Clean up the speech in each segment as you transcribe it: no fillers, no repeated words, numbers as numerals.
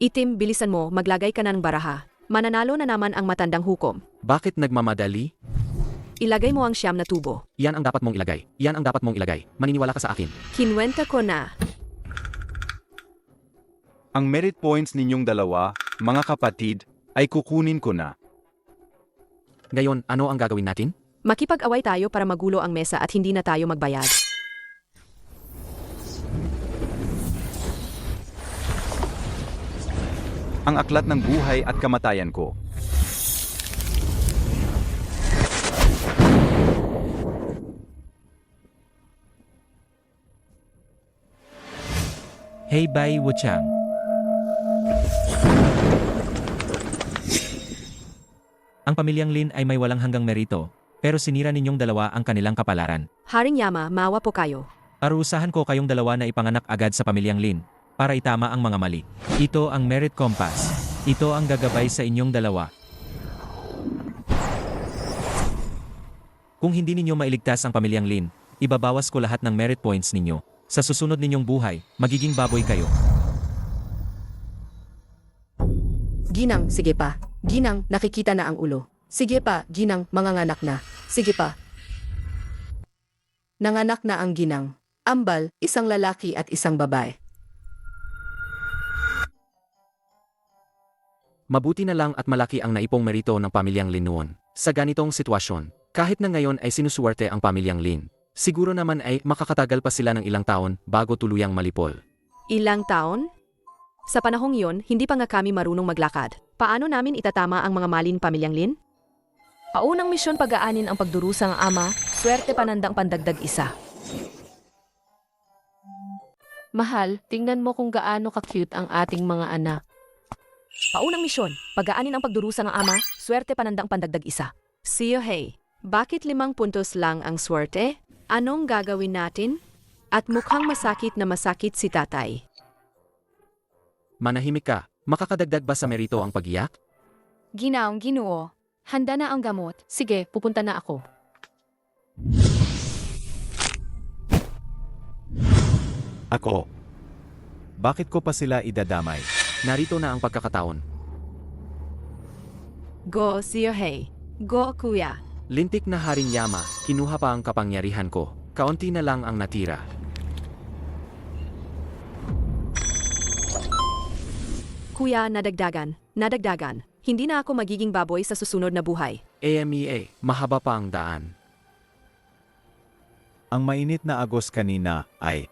Itim, bilisan mo, maglagay ka na ng baraha. Mananalo na naman ang matandang hukom. Bakit nagmamadali? Ilagay mo ang siyam na tubo. Yan ang dapat mong ilagay. Yan ang dapat mong ilagay. Maniniwala ka sa akin. Kinwenta ko na. Ang merit points ninyong dalawa, mga kapatid, ay kukunin ko na. Ngayon, ano ang gagawin natin? Makipag-away tayo para magulo ang mesa at hindi na tayo magbayad. Ang aklat ng buhay at kamatayan ko. Hey Bai Wuchang. Ang pamilyang Lin ay may walang hanggang merito, pero sinira ninyong dalawa ang kanilang kapalaran. Haring Yama, maawa po kayo. Parusahan ko kayong dalawa na ipanganak agad sa pamilyang Lin, para itama ang mga mali. Ito ang Merit Compass. Ito ang gagabay sa inyong dalawa. Kung hindi ninyo mailigtas ang pamilyang Lin, ibabawas ko lahat ng merit points ninyo. Sa susunod ninyong buhay, magiging baboy kayo. Ginang, sige pa. Ginang, nakikita na ang ulo. Sige pa, Ginang, manganganak na. Sige pa. Nanganak na ang ginang. Ambal, isang lalaki at isang babae. Mabuti na lang at malaki ang naipong merito ng pamilyang Lin noon. Sa ganitong sitwasyon, kahit na ngayon ay sinusuwerte ang pamilyang Lin, siguro naman ay makakatagal pa sila ng ilang taon bago tuluyang malipol. Ilang taon? Sa panahong iyon, hindi pa nga kami marunong maglakad. Paano namin itatama ang mga malin pamilyang Lin? Paunang misyon pag-aanin ang pagdurusang ama, swerte panandang pandagdag isa. Mahal, tingnan mo kung gaano ka-cute ang ating mga anak. Paunang misyon, pag-aanin ang pagdurusang ama, swerte panandang pandagdag isa. Siyo hey, bakit 5 puntos lang ang swerte? Anong gagawin natin? At mukhang masakit na masakit si tatay. Manahimik ka, makakadagdag ba sa merito ang pag-iyak? Ginaong Ginoo, handa na ang gamot. Sige, pupunta na ako. Ako. Bakit ko pa sila idadamay? Narito na ang pagkakataon. Go, siyo hey. Go, kuya. Lintik na Haring Yama, kinuha pa ang kapangyarihan ko. Kaunti na lang ang natira. Kuya, nadagdagan. Nadagdagan. Hindi na ako magiging baboy sa susunod na buhay. AMEA, mahaba pa ang daan. Ang mainit na agos kanina ay...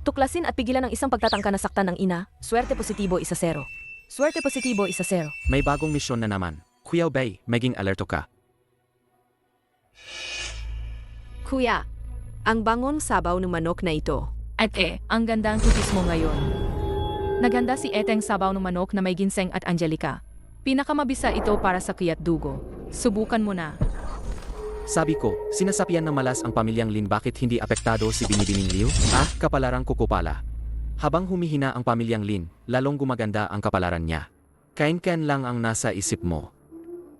Tuklasin at pigilan ang isang pagtatangka na saktan ng ina. Swerte positibo 1-0. Swerte positibo 1-0. May bagong misyon na naman. Kuya Bay, maging alerto ka. Kuya, ang bangong sabaw ng manok na ito. Ate, ang gandang tutis mo ngayon. Naganda si Eteng sabaw ng manok na may ginseng at Angelica. Pinakamabisa ito para sa kiyat dugo. Subukan mo na. Sabi ko, sinasapian ng malas ang pamilyang Lin bakit hindi apektado si Binibining Liu? Kapalarang kukupala. Habang humihina ang pamilyang Lin, lalong gumaganda ang kapalaran niya. Kain-kain lang ang nasa isip mo.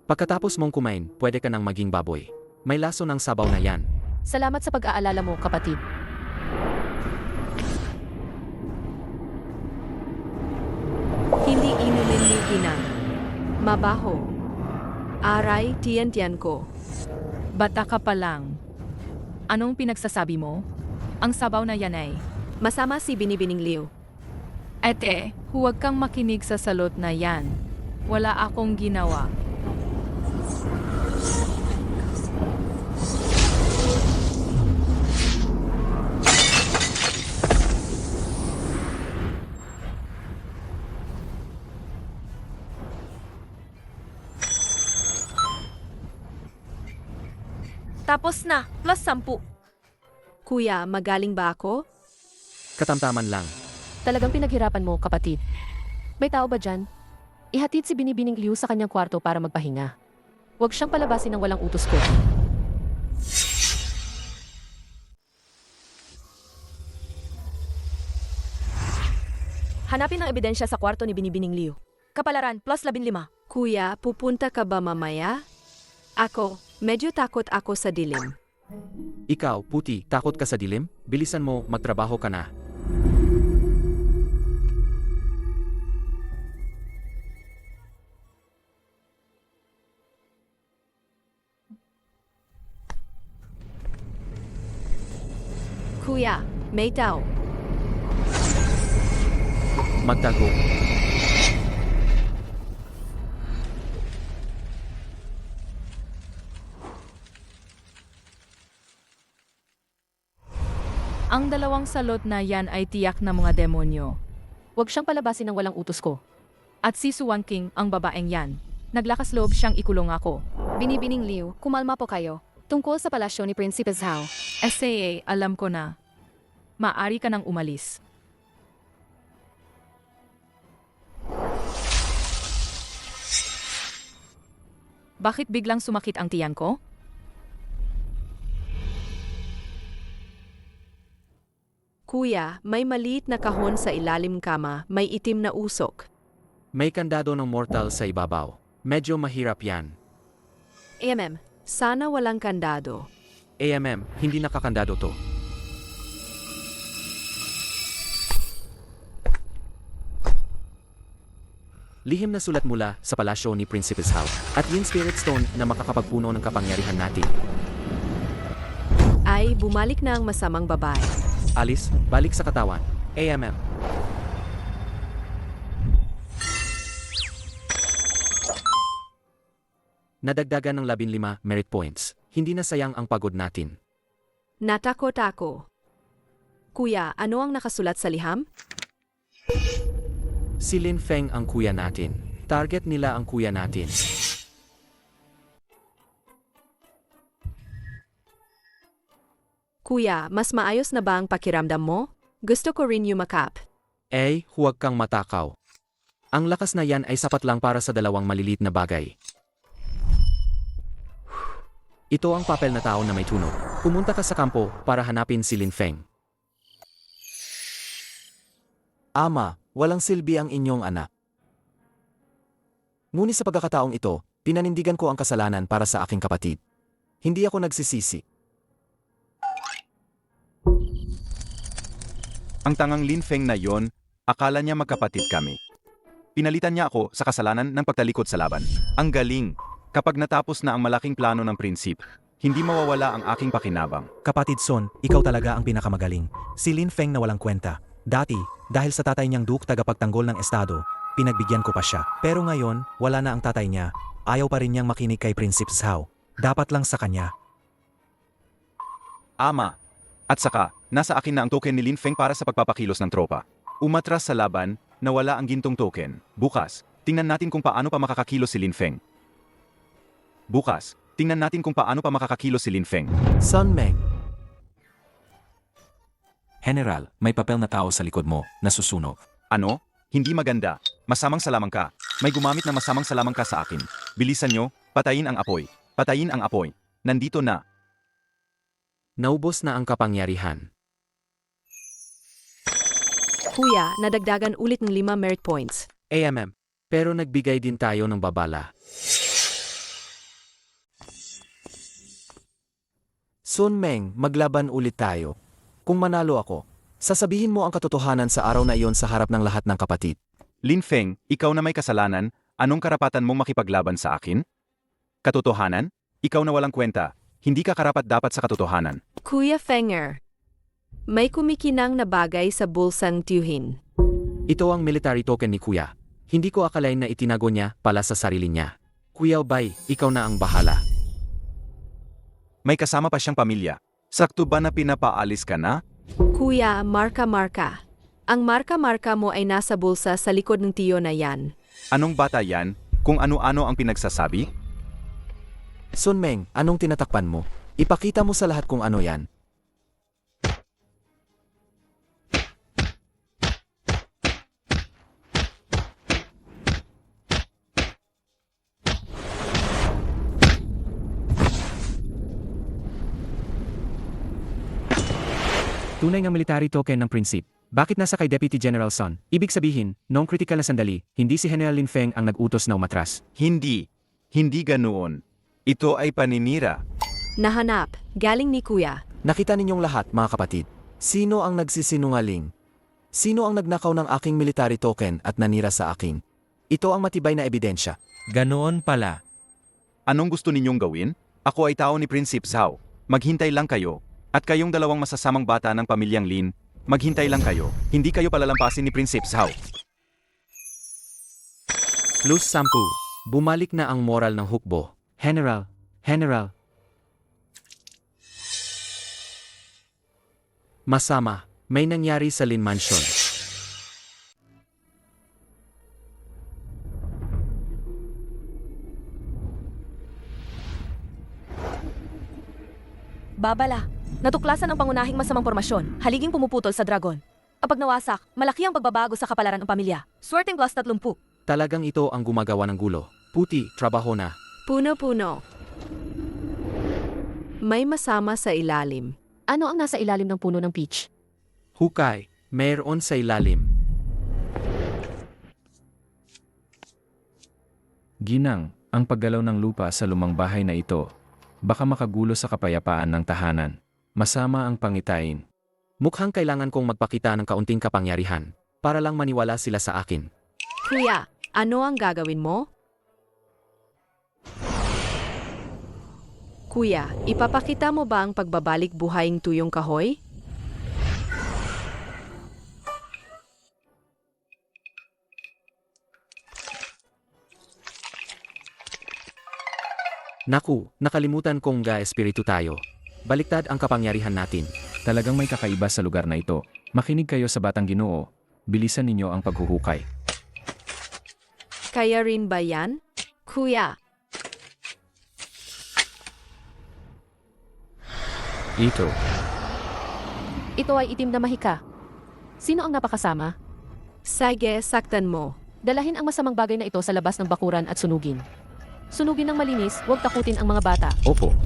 Pagkatapos mong kumain, pwede ka nang maging baboy. May laso ng sabaw na yan. Salamat sa pag-aalala mo, kapatid. Hindi inumin ni Ginang. Mabaho. Aray, tiyan-tiyan ko. Bata ka pa lang. Anong pinagsasabi mo? Ang sabaw na yan ay... Masama si Binibining Liu. Ate, huwag kang makinig sa salot na yan. Wala akong ginawa. Tapos na, plus 10. Kuya, magaling ba ako? Katamtaman lang. Talagang pinaghirapan mo, kapatid. May tao ba dyan? Ihatid si Binibining Liu sa kanyang kwarto para magpahinga. Huwag siyang palabasin ng walang utos ko. Hanapin ang ebidensya sa kwarto ni Binibining Liu. Kapalaran, plus 15. Kuya, pupunta ka ba mamaya? Ako, medyo takot ako sa dilim. Ikaw, puti, takot ka sa dilim? Bilisan mo, magtrabaho ka na. Kuya, may tao. Magtago. Ang dalawang salot na yan ay tiyak na mga demonyo. Huwag siyang palabasin ng walang utos ko. At si Suwan King, ang babaeng yan. Naglakas loob siyang ikulong ako. Binibining Liu, kumalma po kayo. Tungkol sa palasyo ni Prinsipe Zhao. SAA, alam ko na. Maari ka nang umalis. Bakit biglang sumakit ang tiyan ko? Kuya, may maliit na kahon sa ilalim kama, may itim na usok. May kandado ng mortal sa ibabaw. Medyo mahirap yan. Sana walang kandado. Hindi nakakandado to. Lihim na sulat mula sa palasyo ni Prinsipe Zhao at yung Spirit Stone na makakapagpuno ng kapangyarihan natin. Ay, bumalik na ang masamang babae. Alice, balik sa katawan. Nadagdagan ng 15 merit points. Hindi na sayang ang pagod natin. Natakot ako. Kuya, ano ang nakasulat sa liham? Si Lin Feng ang kuya natin. Target nila ang kuya natin. Kuya, mas maayos na ba ang pakiramdam mo? Gusto ko rin yumakap. Huwag kang matakaw. Ang lakas na yan ay sapat lang para sa dalawang maliliit na bagay. Ito ang papel na tao na may tunog. Pumunta ka sa kampo para hanapin si Lin Feng. Ama, walang silbi ang inyong anak. Ngunit sa pagkakataong ito, pinanindigan ko ang kasalanan para sa aking kapatid. Hindi ako nagsisisi. Ang tangang Lin Feng na yon, akala niya magkapatid kami. Pinalitan niya ako sa kasalanan ng pagtalikod sa laban. Ang galing! Kapag natapos na ang malaking plano ng prinsip, hindi mawawala ang aking pakinabang. Kapatid Son, ikaw talaga ang pinakamagaling. Si Lin Feng na walang kwenta. Dati, dahil sa tatay niyang Duke tagapagtanggol ng estado, pinagbigyan ko pa siya. Pero ngayon, wala na ang tatay niya. Ayaw pa rin niyang makinig kay Prinsipe Zhao. Dapat lang sa kanya. Ama! At saka, nasa akin na ang token ni Lin Feng para sa pagpapakilos ng tropa. Umatras sa laban, nawala ang gintong token. Bukas, tingnan natin kung paano pa makakakilos si Lin Feng. Sun Meng, General, may papel na tao sa likod mo, nasusunog. Ano? Hindi maganda. Masamang salamang ka. May gumamit na masamang salamang ka sa akin. Bilisan nyo, patayin ang apoy. Patayin ang apoy. Nandito na. Naubos na ang kapangyarihan. Kuya, nadagdagan ulit ng 5 merit points. Pero nagbigay din tayo ng babala. Sun Meng, maglaban ulit tayo. Kung manalo ako, sasabihin mo ang katotohanan sa araw na iyon sa harap ng lahat ng kapatid. Lin Feng, ikaw na may kasalanan, anong karapatan mong makipaglaban sa akin? Katotohanan? Ikaw na walang kwenta. Hindi ka karapat dapat sa katotohanan. Kuya Fenger, may kumikinang na bagay sa bulsang tiyuhin. Ito ang military token ni Kuya. Hindi ko akalain na itinago niya pala sa sarili niya. Kuya Bay, ikaw na ang bahala. May kasama pa siyang pamilya. Sakto ba na pinapaalis ka na? Kuya, marka-marka. Ang marka-marka mo ay nasa bulsa sa likod ng tiyo na yan. Anong bata yan? Kung ano-ano ang pinagsasabi? Sun Meng, anong tinatakpan mo? Ipakita mo sa lahat kung ano yan. Tunay ng military token ng Prinsipe. Bakit nasa kay Deputy General Son? Ibig sabihin, noong critical na sandali, hindi si General Lin Feng ang nag-utos na umatras. Hindi. Hindi ganoon. Ito ay paninira. Nahanap, galing ni Kuya. Nakita ninyong lahat, mga kapatid. Sino ang nagsisinungaling? Sino ang nagnakaw ng aking military token at nanira sa akin? Ito ang matibay na ebidensya. Ganoon pala. Anong gusto ninyong gawin? Ako ay tao ni Prinsipe Zhao. Maghintay lang kayo. At kayong dalawang masasamang bata ng pamilyang Lin, maghintay lang kayo. Hindi kayo palalampasin ni Prinsipe Zhao. Plus 10. Bumalik na ang moral ng hukbo. General. Masama, may nangyari sa Lin Mansion. Babala, natuklasan ang pangunahing masamang pormasyon, haliging pumuputol sa dragon. Kapag nawasak, malaki ang pagbabago sa kapalaran ng pamilya. Swerteng plus 30. Talagang ito ang gumagawa ng gulo. Puti, trabaho na. Puno-puno. May masama sa ilalim. Ano ang nasa ilalim ng puno ng peach? Hukay, mayroon sa ilalim. Ginang, ang paggalaw ng lupa sa lumang bahay na ito, baka makagulo sa kapayapaan ng tahanan. Masama ang pangitain. Mukhang kailangan kong magpakita ng kaunting kapangyarihan para lang maniwala sila sa akin. Kuya, ano ang gagawin mo? Kuya, ipapakita mo ba ang pagbabalik buhaying tuyong kahoy? Naku, nakalimutan kong espiritu tayo. Baliktad ang kapangyarihan natin. Talagang may kakaiba sa lugar na ito. Makinig kayo sa Batang Ginoo. Bilisan ninyo ang paghuhukay. Kaya rin ba yan? Kuya, Ito. Ito ay itim na mahika. Sino ang napakasama? sige, saktan mo. Dalahin ang masamang bagay na ito sa labas ng bakuran at sunugin. Sunugin ng malinis, huwag takutin ang mga bata. Opo.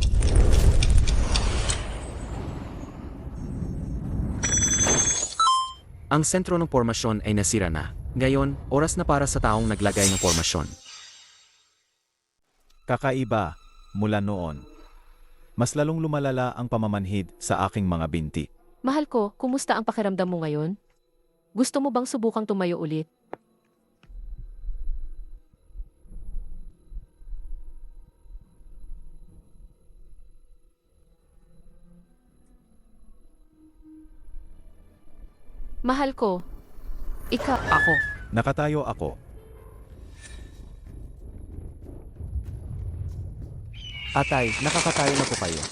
Ang sentro ng pormasyon ay nasira na. Ngayon, oras na para sa taong naglagay ng pormasyon. Kakaiba, mula noon. Mas lalong lumalala ang pamamanhid sa aking mga binti. Mahal ko, kumusta ang pakiramdam mo ngayon? Gusto mo bang subukang tumayo ulit? Mahal ko, ako. Nakatayo ako. Atay, nakakatayo na po kayo.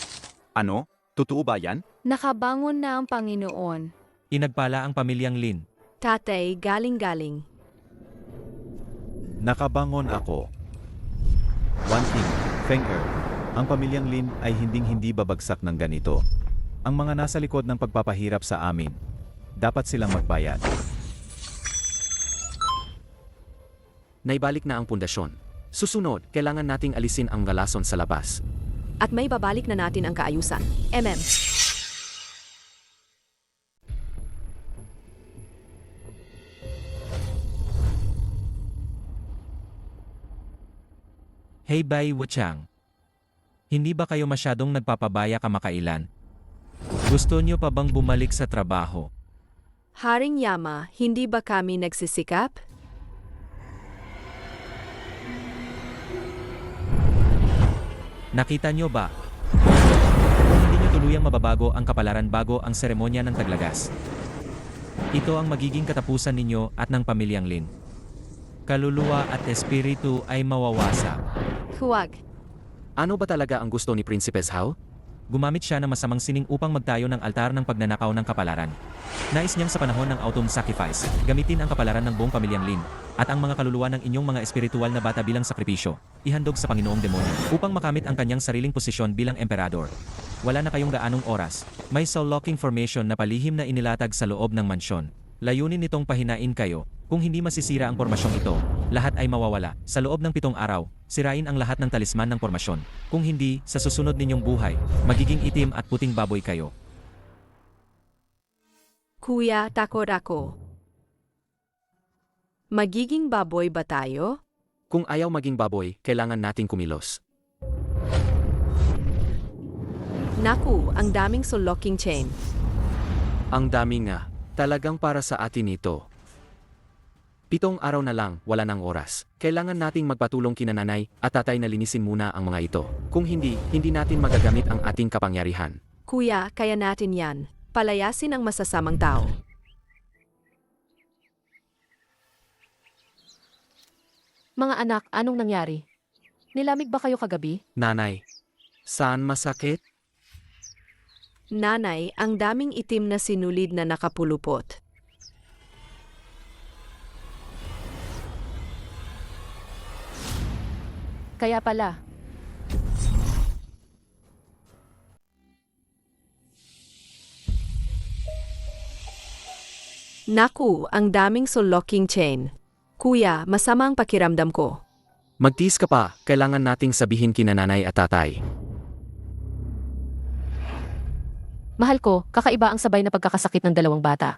Ano? Totoo ba yan? Nakabangon na ang Panginoon. Inagpala ang pamilyang Lin. Tatay, galing-galing. Nakabangon ako. One thing, Feng ang pamilyang Lin ay hinding-hindi babagsak ng ganito. Ang mga nasa likod ng pagpapahirap sa amin, dapat silang magbayad. Naibalik na ang pundasyon. Susunod, kailangan nating alisin ang galason sa labas. At may babalik na natin ang kaayusan. Hey Bai Wuchang. Hindi ba kayo masyadong nagpapabaya kamakailan? Gusto nyo pa bang bumalik sa trabaho? Haring Yama, hindi ba kami nagsisikap? Nakita nyo ba? Kung hindi nyo tuluyang mababago ang kapalaran bago ang seremonya ng taglagas. Ito ang magiging katapusan ninyo at ng pamilyang Lin. Kaluluwa at espiritu ay mawawasak. Huwag. Ano ba talaga ang gusto ni Prinsipe Zhao? Gumamit siya ng masamang sining upang magtayo ng altar ng pagnanakaw ng kapalaran. Nais niyang sa panahon ng autumn sacrifice, gamitin ang kapalaran ng buong pamilyang Lin, at ang mga kaluluwa ng inyong mga espiritual na bata bilang sakripisyo, ihandog sa Panginoong Demonyo, upang makamit ang kanyang sariling posisyon bilang emperador. Wala na kayong gaanong oras. May soul-locking formation na palihim na inilatag sa loob ng mansyon. Layunin nitong pahinain kayo. Kung hindi masisira ang pormasyong ito, lahat ay mawawala. Sa loob ng 7 araw, sirain ang lahat ng talisman ng pormasyon. Kung hindi, sa susunod ninyong buhay, magiging itim at puting baboy kayo. Kuya, takot ako. Magiging baboy ba tayo? Kung ayaw maging baboy, kailangan nating kumilos. Naku, ang daming locking chain. Ang dami nga. Talagang para sa atin ito. 7 araw na lang, wala nang oras. Kailangan nating magpatulong kina nanay at tatay na linisin muna ang mga ito. Kung hindi, hindi natin magagamit ang ating kapangyarihan. Kuya, kaya natin yan. Palayasin ang masasamang tao. Mga anak, anong nangyari? Nilamig ba kayo kagabi? Nanay, saan masakit? Nanay, ang daming itim na sinulid na nakapulupot. Kaya pala. Naku, ang daming locking chain. Kuya, masama ang pakiramdam ko. Magtiis ka pa, kailangan nating sabihin kina nanay at tatay. Mahal ko, kakaiba ang sabay na pagkakasakit ng dalawang bata.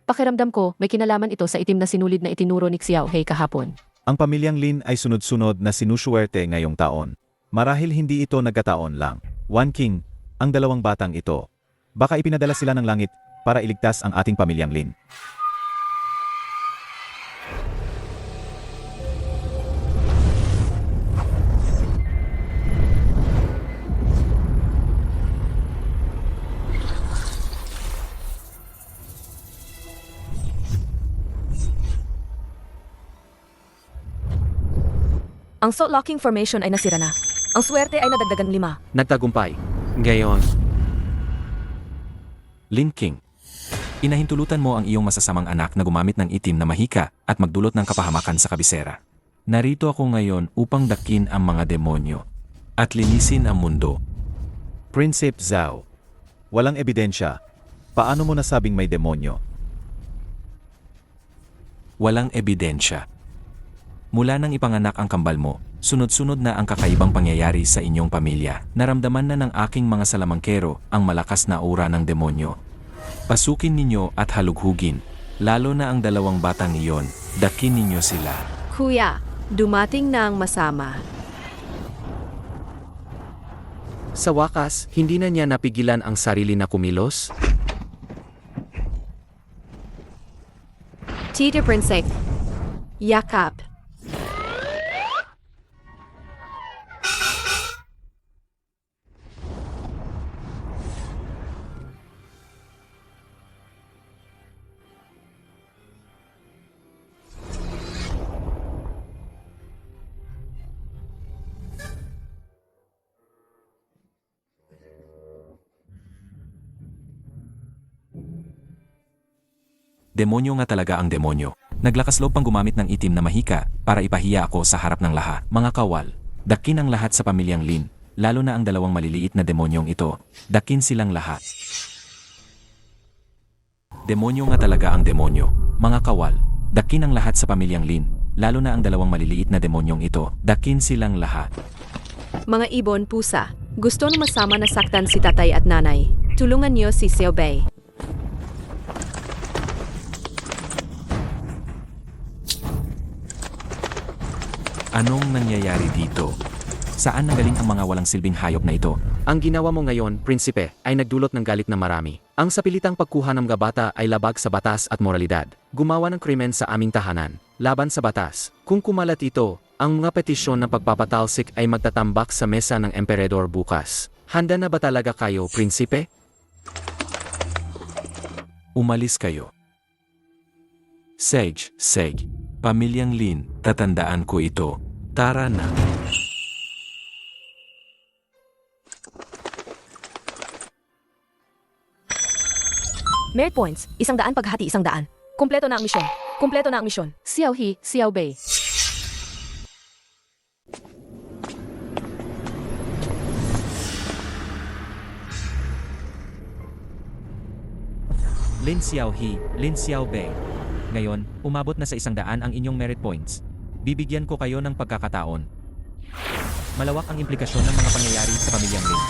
Pakiramdam ko, may kinalaman ito sa itim na sinulid na itinuro ni Xiao Hei kahapon. Ang pamilyang Lin ay sunod-sunod na sinuswerte ngayong taon. Marahil hindi ito nagkataon lang. One King, ang dalawang batang ito. Baka ipinadala sila ng langit para iligtas ang ating pamilyang Lin. Ang locking formation ay nasira na. Ang swerte ay nadagdagan 5. Nagtagumpay. Ngayon, Lin King. Inahintulutan mo ang iyong masasamang anak na gumamit ng itim na mahika at magdulot ng kapahamakan sa kabisera. Narito ako ngayon upang dakin ang mga demonyo at linisin ang mundo. Prinsip Zhao, walang ebidensya. Paano mo nasabing may demonyo? Walang ebidensya. Mula nang ipanganak ang kambal mo, sunod-sunod na ang kakaibang pangyayari sa inyong pamilya. Naramdaman na ng aking mga salamangkero ang malakas na aura ng demonyo. Pasukin ninyo at halughugin, lalo na ang dalawang batang iyon, dakin ninyo sila. Kuya, dumating na ang masama. sa wakas, hindi na niya napigilan ang sarili na kumilos. Tita Princess. Yakap. Demonyo nga talaga ang demonyo. Naglakas loob pang gumamit ng itim na mahika para ipahiya ako sa harap ng lahat. Mga kawal, dakin ang lahat sa pamilyang Lin, lalo na ang dalawang maliliit na demonyong ito. Dakin silang lahat. Demonyo nga talaga ang demonyo. Mga kawal, dakin ang lahat sa pamilyang Lin, lalo na ang dalawang maliliit na demonyong ito. Dakin silang lahat. Mga ibon, pusa. Gusto na masama na saktan si tatay at nanay. Tulungan niyo si Xiao Bei. Anong nangyayari dito? Saan nagaling ang mga walang silbing hayop na ito? Ang ginawa mo ngayon, prinsipe, ay nagdulot ng galit ng marami. Ang sapilitang pagkuha ng mga bata ay labag sa batas at moralidad. Gumawa ng krimen sa aming tahanan, laban sa batas. Kung kumalat ito, ang mga petisyon ng pagpapatalsik ay magtatambak sa mesa ng emperador bukas. Handa na ba talaga kayo, prinsipe? Umalis kayo. Sage, pamilyang Lin, tatandaan ko ito. Tara na. Merit points. 100 paghati 100. Kumpleto na ang misyon. Kumpleto na ang misyon. Xiao He, Xiao Bei. Lin Xiaohe, Lin Xiaobei. Ngayon, umabot na sa 100 ang inyong merit points. Bibigyan ko kayo ng pagkakataon. Malawak ang implikasyon ng mga pangyayari sa pamilyang Lin.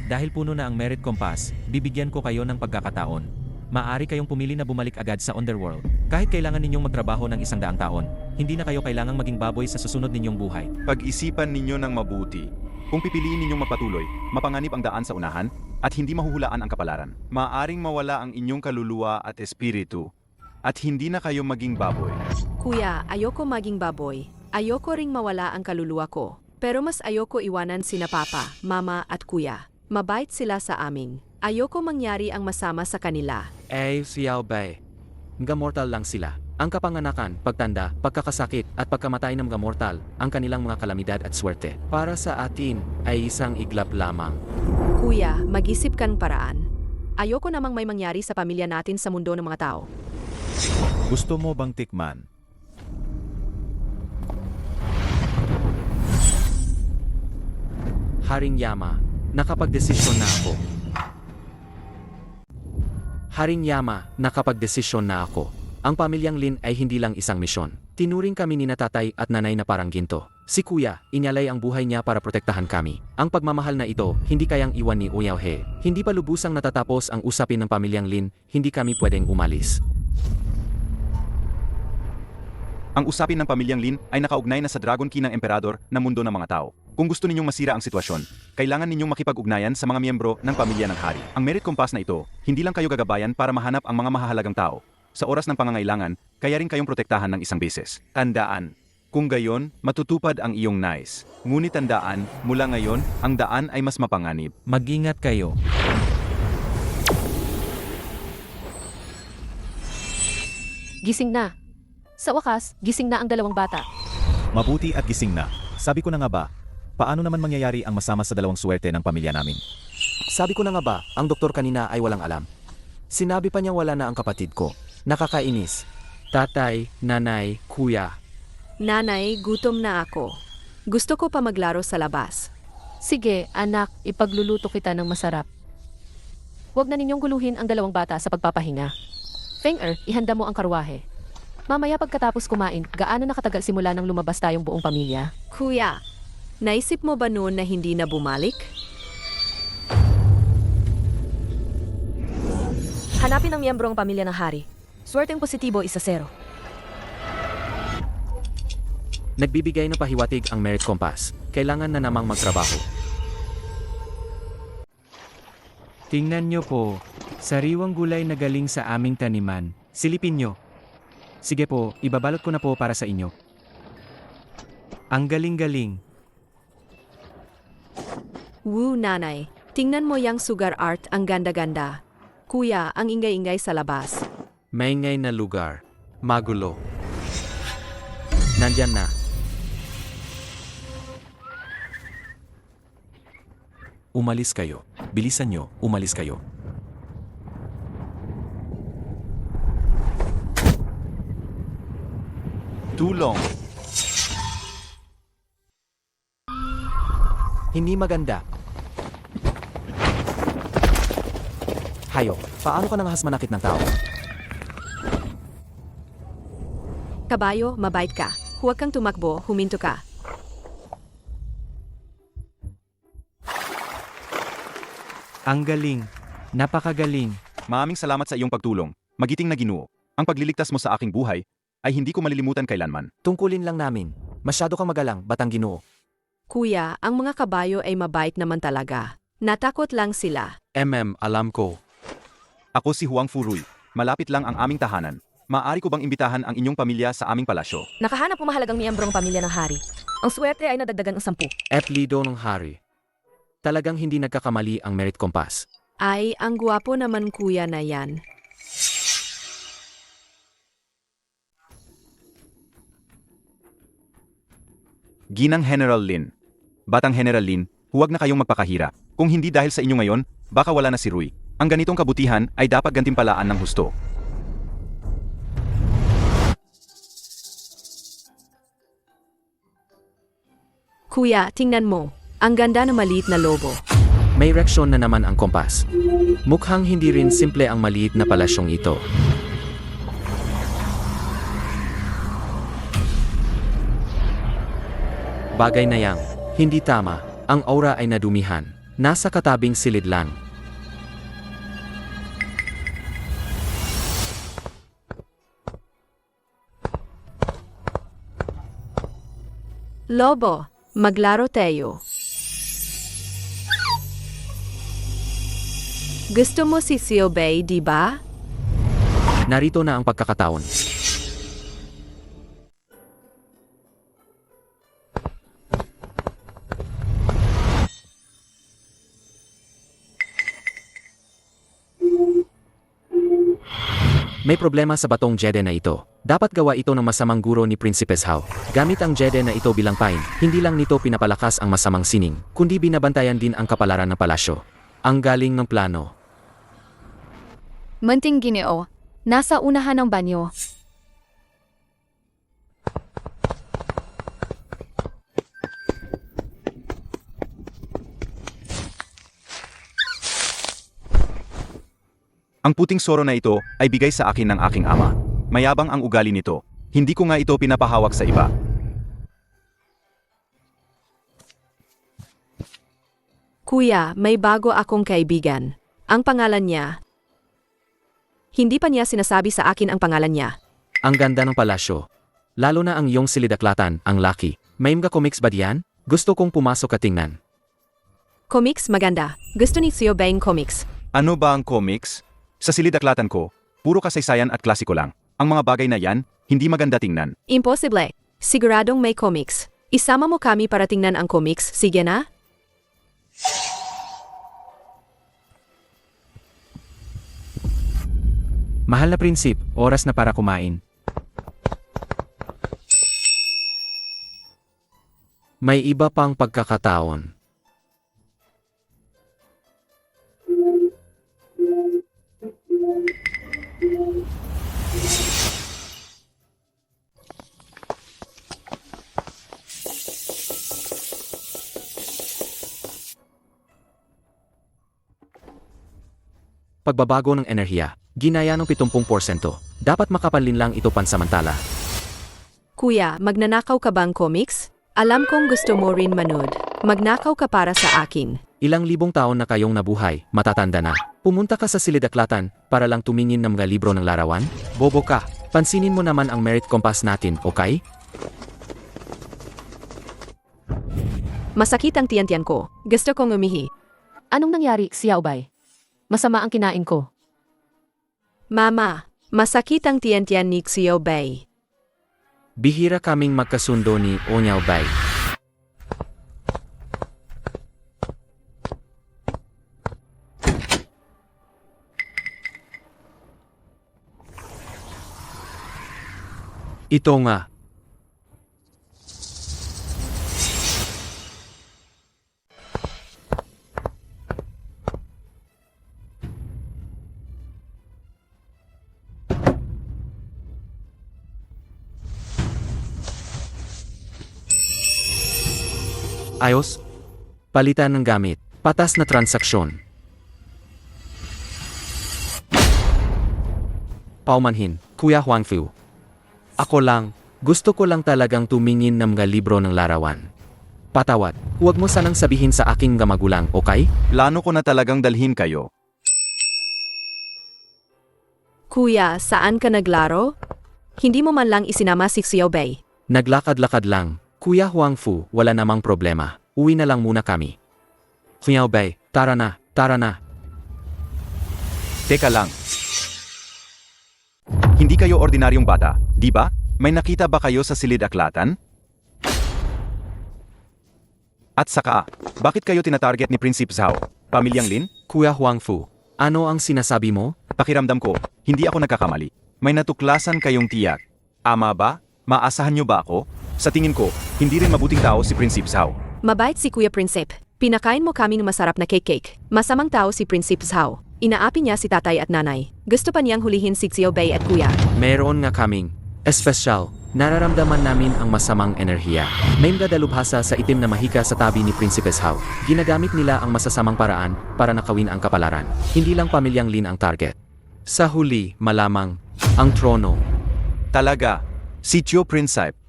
Dahil puno na ang merit compass, bibigyan ko kayo ng pagkakataon. maaari kayong pumili na bumalik agad sa Underworld. Kahit kailangan ninyong magtrabaho ng 100 taon, hindi na kayo kailangang maging baboy sa susunod ninyong buhay. Pag-isipan ninyo ng mabuti. Kung pipiliin ninyong magpatuloy, mapanganib ang daan sa unahan, at hindi mahuhulaan ang kapalaran. Maaring mawala ang inyong kaluluwa at espiritu, at hindi na kayo maging baboy. Kuya, ayoko maging baboy. Ayoko ring mawala ang kaluluwa ko. Pero mas ayoko iwanan sina Papa, Mama at Kuya. Mabait sila sa amin. Ayoko mangyari ang masama sa kanila. Xiao Bei. Mga mortal lang sila. Ang kapanganakan, pagtanda, pagkakasakit at pagkamatay ng mga mortal, ang kanilang mga kalamidad at swerte. Para sa atin ay isang iglap lamang. Kuya, mag-isip kang paraan. Ayoko namang may mangyari sa pamilya natin sa mundo ng mga tao. Gusto mo bang tikman? Haring Yama, nakapagdesisyon na ako. Haring Yama, nakapagdesisyon na ako. Ang pamilyang Lin ay hindi lang isang misyon. Tinuring kami ni tatay at nanay na parang ginto. Si Kuya, inyalay ang buhay niya para protektahan kami. Ang pagmamahal na ito, hindi kayang iwan ni Uyao He. Hindi pa lubusang natatapos ang usapin ng pamilyang Lin, hindi kami pwedeng umalis. Ang usapin ng pamilyang Lin ay nakaugnay na sa Dragon Key ng Emperador na mundo ng mga tao. Kung gusto ninyong masira ang sitwasyon, kailangan ninyong makipag-ugnayan sa mga miyembro ng pamilya ng hari. Ang Merit Compass na ito, hindi lang kayo gagabayan para mahanap ang mga mahahalagang tao. Sa oras ng pangangailangan, kaya rin kayong protektahan ng isang beses. Tandaan, kung gayon, matutupad ang iyong nais. Ngunit tandaan, mula ngayon, ang daan ay mas mapanganib. Mag-ingat kayo. Gising na. Sa wakas, gising na ang dalawang bata. Mabuti at gising na. Sabi ko na nga ba, paano naman mangyayari ang masama sa dalawang swerte ng pamilya namin? Sabi ko na nga ba, ang doktor kanina ay walang alam. Sinabi pa niyang wala na ang kapatid ko. Nakakainis. Tatay, nanay, kuya. Nanay, gutom na ako. Gusto ko pa maglaro sa labas. Sige, anak, ipagluluto kita ng masarap. Huwag na ninyong guluhin ang dalawang bata sa pagpapahinga. Feng-er, ihanda mo ang karwahe. Mamaya pagkatapos kumain, gaano nakatagal simula nang lumabas tayong buong pamilya? Kuya, naisip mo ba noon na hindi na bumalik? Hanapin ang miyembro ng pamilya ng hari. Swerteng positibo, 1-0. Nagbibigay ng pahiwatig ang Merit Compass. Kailangan na namang magtrabaho. Tingnan nyo po, sariwang gulay na galing sa aming taniman. Silipin nyo. Sige po, ibabalot ko na po para sa inyo. Ang galing-galing. Woo, nanay. Tingnan mo yang sugar art, ang ganda-ganda. Kuya, ang ingay-ingay sa labas. Maingay na lugar. Magulo. Nandyan na. Umalis kayo. Bilisan nyo, umalis kayo. Tulong! Hindi maganda. Hayo, paano ka nangahas manakit ng tao? Kabayo, mabait ka. Huwag kang tumakbo, huminto ka. Ang galing. Napakagaling. Maraming salamat sa iyong pagtulong. Magiting na Ginoo. Ang pagliligtas mo sa aking buhay ay hindi ko malilimutan kailanman. Tungkulin lang namin. Masyado kang magalang, Batang Ginoo. Kuya, ang mga kabayo ay mabait naman talaga. Natakot lang sila. Alam ko. Ako si Huang Furuy. Malapit lang ang aming tahanan. Maaari ko bang imbitahan ang inyong pamilya sa aming palasyo? Nakahanap ng mahalagang miyembro ng pamilya ng hari. Ang swerte ay nadagdagan ng 10. Lido ng hari. Talagang hindi nagkakamali ang Merit Compass. Ay, ang guwapo naman kuya na yan. Ginang General Lin. Batang General Lin, huwag na kayong magpakahira. Kung hindi dahil sa inyo ngayon, baka wala na si Rui. Ang ganitong kabutihan ay dapat gantimpalaan ng husto. Kuya, tingnan mo. Ang ganda na maliit na lobo. May reaksyon na naman ang kompas. Mukhang hindi rin simple ang maliit na palasyong ito. Bagay na yang, hindi tama, ang aura ay nadumihan. Nasa katabing silid lang. Lobo, maglaro tayo. Gusto mo si Xiaobei, di ba? Narito na ang pagkakataon. May problema sa batong Jede na ito. Dapat gawa ito ng masamang guro ni Princess Hao. Gamit ang Jede na ito bilang pain, hindi lang nito pinapalakas ang masamang sining, kundi binabantayan din ang kapalaran ng palasyo. Ang galing ng plano. Munting Ginoo, nasa unahan ng banyo. Ang puting soro na ito ay bigay sa akin ng aking ama. Mayabang ang ugali nito. Hindi ko nga ito pinapahawak sa iba. Kuya, may bago akong kaibigan. Ang pangalan niya. Hindi pa niya sinasabi sa akin ang pangalan niya. Ang ganda ng palasyo. Lalo na ang iyong silidaklatan, ang Lucky. May mga comics ba diyan? Gusto kong pumasok at tingnan. Comics maganda. Gusto ni Xiaobei ng comics. Ano ba ang comics? Sa silidaklatan ko, puro kasaysayan at klasiko lang. Ang mga bagay na yan, hindi maganda tingnan. Imposible. Siguradong may comics. Isama mo kami para tingnan ang comics, sige na? Mahal na prinsip, oras na para kumain. May iba pang pagkakataon. Pagbabago ng enerhiya, ginaya ng 70%. Dapat makapanlin lang ito pansamantala. Kuya, magnanakaw ka bang comics? Alam kong gusto mo rin manood. Magnakaw ka para sa akin. Ilang libong taon na kayong nabuhay, matatanda na. Pumunta ka sa silidaklatan para lang tumingin ng mga libro ng larawan? Bobo ka. Pansinin mo naman ang merit compass natin, okay? Masakit ang tiyan-tiyan ko. Gusto kong umihi. Anong nangyari, Xiaobei? Masama ang kinain ko. Mama, masakit ang tiyan-tiyan ni Xiaobei. Bihira kaming magkasundo ni Onyao-bai. Ito nga. Ayos? Palitan ng gamit. Patas na transaksyon. Paumanhin, Kuya Huangfu. Ako lang, gusto ko lang talagang tumingin ng mga libro ng larawan. Patawad, huwag mo sanang sabihin sa aking mga magulang, okay? Plano ko na talagang dalhin kayo. Kuya, saan ka naglaro? Hindi mo man lang isinama si Xiaobei. Naglakad-lakad lang. Kuya Huangfu, wala namang problema. Uwi na lang muna kami. Xiaobei, tara na, tara na. Teka lang. Hindi kayo ordinaryong bata, di ba? May nakita ba kayo sa silidaklatan? At saka, bakit kayo tinatarget ni Prinsip Zhao? Pamilyang Lin? Kuya Huangfu, ano ang sinasabi mo? Pakiramdam ko, hindi ako nagkakamali. May natuklasan kayong tiyak. Ama ba? Maasahan niyo ba ako? Sa tingin ko, hindi rin mabuting tao si Prinsip Zhao. Mabait si Kuya Prinsip. Pinakain mo kami ng masarap na cake. Masamang tao si Prinsip Zhao. Inaapi niya si tatay at nanay. Gusto pa niyang hulihin si Xiaobei at kuya. Meron nga kaming espesyal. Nararamdaman namin ang masamang enerhiya. May dalubhasa sa itim na mahika sa tabi ni Princess Hao. Ginagamit nila ang masasamang paraan para nakawin ang kapalaran. Hindi lang pamilyang Lin ang target. Sa huli, malamang, ang trono. Talaga, si Chiu Prinsip.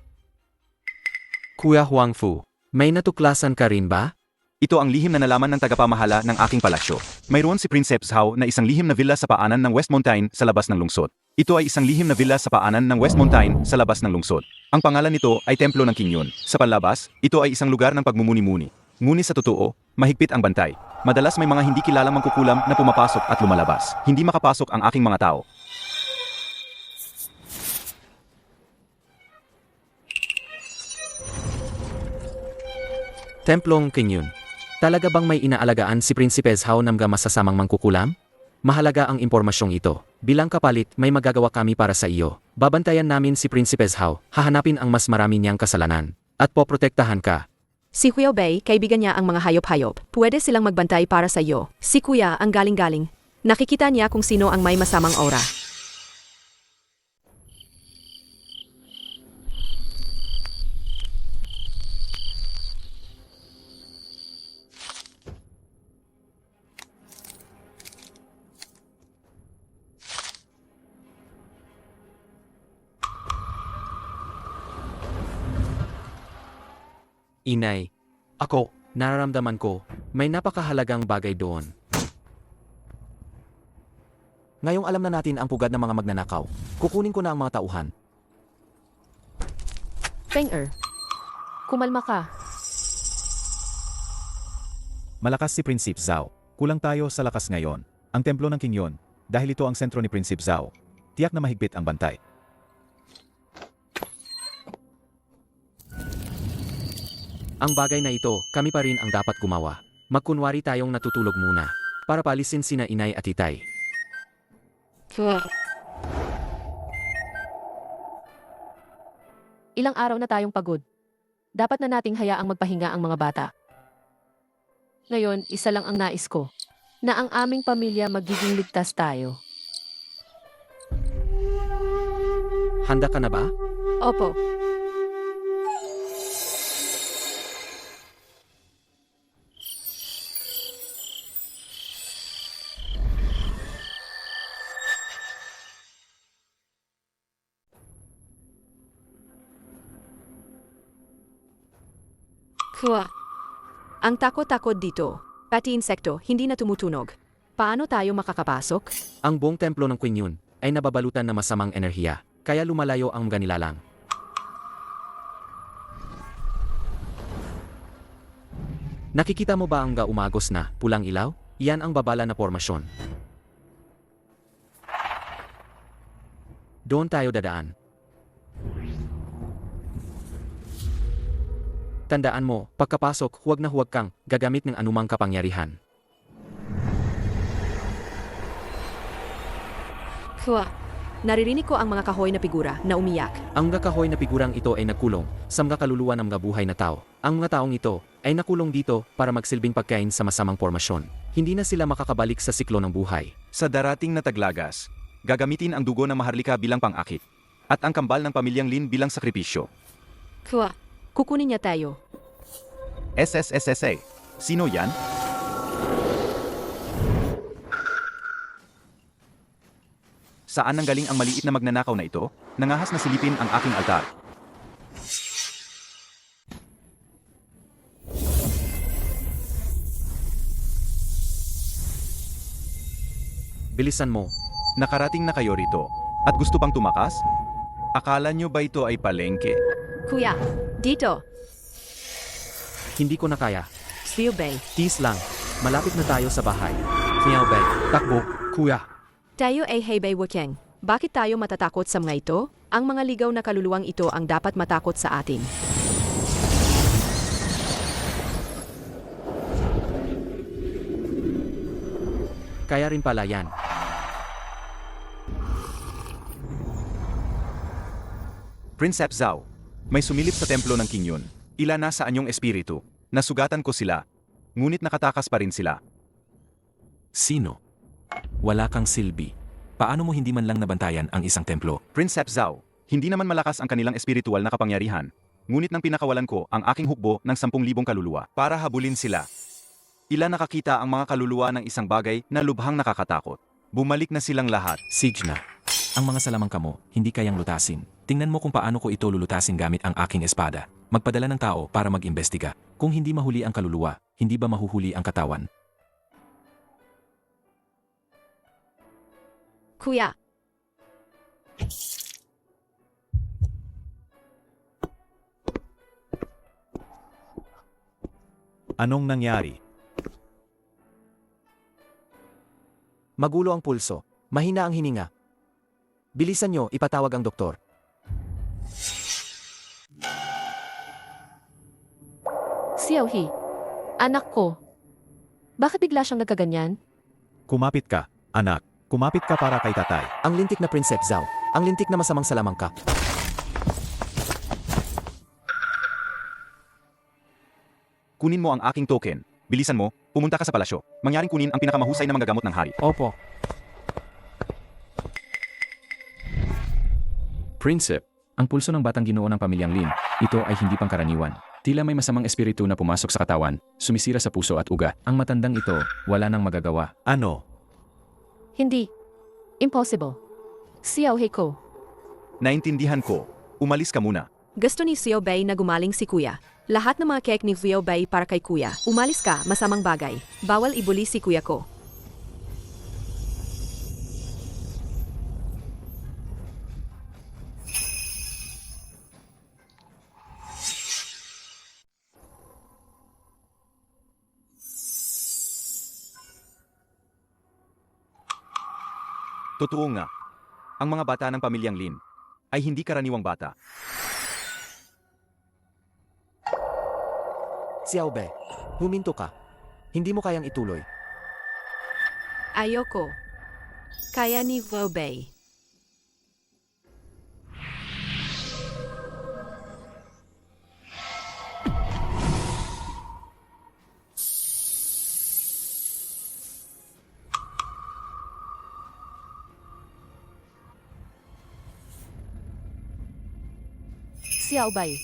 Kuya Huangfu, may natuklasan ka rin ba? Ito ang lihim na nalaman ng tagapamahala ng aking palasyo. Mayroon si Princess Zhao na isang lihim na villa sa paanan ng West Mountain sa labas ng lungsod. Ito ay isang lihim na villa sa paanan ng West Mountain sa labas ng lungsod. Ang pangalan nito ay Templo ng King Yun. Sa panlabas, ito ay isang lugar ng pagmumuni-muni. Ngunit sa totoo, mahigpit ang bantay. Madalas may mga hindi kilalang mangkukulam na pumapasok at lumalabas. Hindi makapasok ang aking mga tao. Templong King Yun. Talaga bang may inaalagaan si Prinsipe Zhao na mga masasamang mangkukulam? Mahalaga ang impormasyong ito. Bilang kapalit, may magagawa kami para sa iyo. Babantayan namin si Prinsipe Zhao, hahanapin ang mas marami niyang kasalanan, at poprotektahan ka. Si Huyo Bei, kaibigan niya ang mga hayop-hayop. Pwede silang magbantay para sa iyo. Si Kuya ang galing-galing. Nakikita niya kung sino ang may masamang aura. Inay, ako, nararamdaman ko, may napakahalagang bagay doon. Ngayong alam na natin ang pugad ng mga magnanakaw, kukunin ko na ang mga tauhan. Feng kumalma ka. Malakas si Prinsipe Zhao. Kulang tayo sa lakas ngayon. Ang templo ng King Yun, dahil ito ang sentro ni Prinsipe Zhao. Tiyak na mahigpit ang bantay. Ang bagay na ito, kami pa rin ang dapat gumawa. Magkunwari tayong natutulog muna, para palisin sina inay at itay. Ilang araw na tayong pagod. Dapat na nating hayaang magpahinga ang mga bata. Ngayon, isa lang ang nais ko, na ang aming pamilya magiging ligtas tayo. Handa ka na ba? Opo. Kuya, ang takot-takot dito. Pati insekto, hindi na tumutunog. Paano tayo makakapasok? Ang buong templo ng Queen Yun ay nababalutan na masamang enerhiya, kaya lumalayo ang mga nilalang. Nakikita mo ba ang umagos na pulang ilaw? Yan ang babala na formasyon. Doon tayo dadaan. Tandaan mo, pagkapasok, huwag na huwag kang gagamit ng anumang kapangyarihan. Kuya, naririnig ko ang mga kahoy na figura na umiyak. Ang mga kahoy na figurang ito ay nagkulong sa mga kaluluwa ng mga buhay na tao. Ang mga taong ito ay nakulong dito para magsilbing pagkain sa masamang formasyon. Hindi na sila makakabalik sa siklo ng buhay. Sa darating na taglagas, gagamitin ang dugo ng Maharlika bilang pang-akit, at ang kambal ng pamilyang Lin bilang sakripisyo. Kuya, kukunin niya tayo. SSSSA. Sino yan? Saan nanggaling ang maliit na magnanakaw na ito? Nangahas na silipin ang aking altar. Bilisan mo. Nakarating na kayo rito. At gusto pang tumakas? Akala nyo ba ito ay palengke? Kuya, dito. Hindi ko na kaya. Siyo Bei. Tis lang. Malapit na tayo sa bahay. Xiao Bei, takbo, kuya. Tayo ay Hebei Wukeng. Bakit tayo matatakot sa mga ito? Ang mga ligaw na kaluluwang ito ang dapat matakot sa atin. Kaya rin pala yan. Prinsipe Zhao, may sumilip sa templo ng King Yun. Ila na sa anyong espiritu. Nasugatan ko sila. Ngunit nakatakas pa rin sila. Sino? Wala kang silbi. Paano mo hindi man lang nabantayan ang isang templo? Prinsipe Zhao, hindi naman malakas ang kanilang espiritual na kapangyarihan. Ngunit nang pinakawalan ko ang aking hukbo ng 10,000 kaluluwa para habulin sila. Ila nakakita ang mga kaluluwa ng isang bagay na lubhang nakakatakot. Bumalik na silang lahat. Signa. Ang mga salamangka mo, hindi kayang lutasin. Tingnan mo kung paano ko ito lulutasin gamit ang aking espada. Magpadala ng tao para mag-imbestiga. Kung hindi mahuli ang kaluluwa, hindi ba mahuhuli ang katawan? Kuya, Anong nangyari? Magulo ang pulso. Mahina ang hininga. Bilisan nyo, ipatawag ang doktor. Xiaohe, anak ko. Bakit bigla siyang nagkaganyan? Kumapit ka, anak. Kumapit ka para kay tatay. Ang lintik na Prinsep Zhao. Ang lintik na masamang salamangka. Kunin mo ang aking token. Bilisan mo, pumunta ka sa palasyo. Mangyaring kunin ang pinakamahusay na manggagamot ng hari. Opo. Prinsep, ang pulso ng batang ginoo ng pamilyang Lin, ito ay hindi pangkaraniwan. Tila may masamang espiritu na pumasok sa katawan, sumisira sa puso at ugat. Ang matandang ito, wala nang magagawa. Ano? Hindi. Impossible. Xiaohe ko. Naintindihan ko. Umalis ka muna. Gusto ni Xiao Bei na gumaling si Kuya. Lahat ng mga cake ni Xiao Bei para kay Kuya. Umalis ka, masamang bagay. Bawal ibuli si Kuya ko. Totoo nga. Ang mga bata ng pamilyang Lin ay hindi karaniwang bata. Xiao Bei, huminto ka. Hindi mo kayang ituloy. Ayoko. Kaya ni Xiao Bei. Xiao Bei.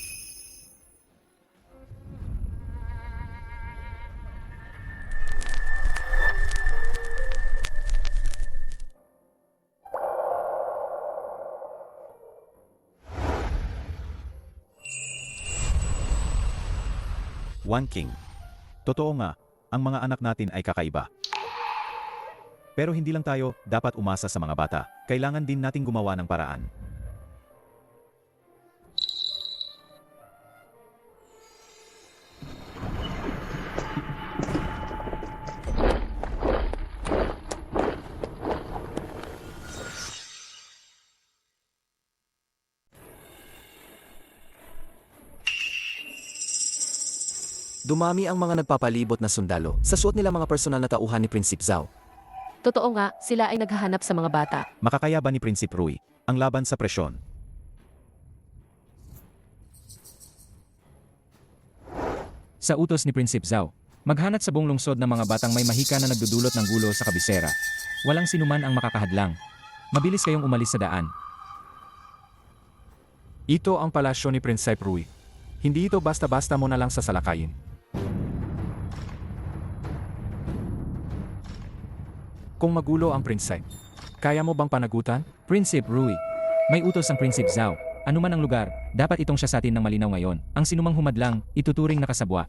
One King. Totoo nga, ang mga anak natin ay kakaiba. Pero hindi lang tayo dapat umasa sa mga bata. Kailangan din nating gumawa ng paraan. Dumami ang mga nagpapalibot na sundalo sa suot nila mga personal na tauhan ni Prinsip Zhao. Totoo nga, sila ay naghahanap sa mga bata. Makakaya ba ni Prinsip Rui ang laban sa presyon? Sa utos ni Prinsip Zhao, maghanap sa buong lungsod ng mga batang may mahika na nagdudulot ng gulo sa kabisera. Walang sinuman ang makakahadlang. Mabilis kayong umalis sa daan. Ito ang palasyo ni Prinsip Rui. Hindi ito basta-basta mo na lang sasalakayin. Kung magulo ang Prinsip, kaya mo bang panagutan? Prinsip Rui, may utos ang Prinsip Zhao. Ano man ang lugar, dapat itong siya sa atin ng malinaw ngayon. Ang sinumang humadlang, ituturing na kasabwa.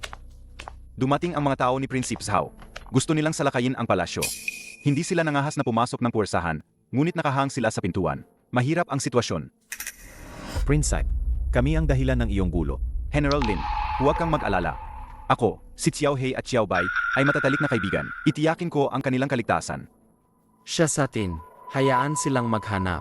Dumating ang mga tao ni Prinsip Zhao. Gusto nilang salakayin ang palasyo. Hindi sila nangahas na pumasok ng puwersahan, ngunit nakahang sila sa pintuan. Mahirap ang sitwasyon. Prinsip, kami ang dahilan ng iyong gulo. General Lin, huwag kang mag-alala. Ako, si Xiao Hei at Xiao Bai ay matatalik na kaibigan. Itiyakin ko ang kanilang kaligtasan. Siya sa atin, hayaan silang maghanap.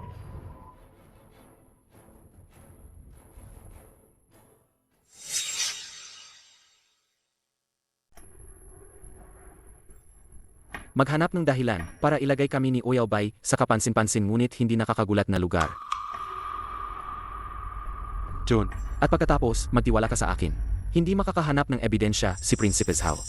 Maghanap ng dahilan para ilagay kami ni Oyao Bai sa kapansin-pansin ngunit hindi nakakagulat na lugar. John, at pagkatapos, magtiwala ka sa akin. Hindi makakahanap ng ebidensya si Prinsipe Zhao.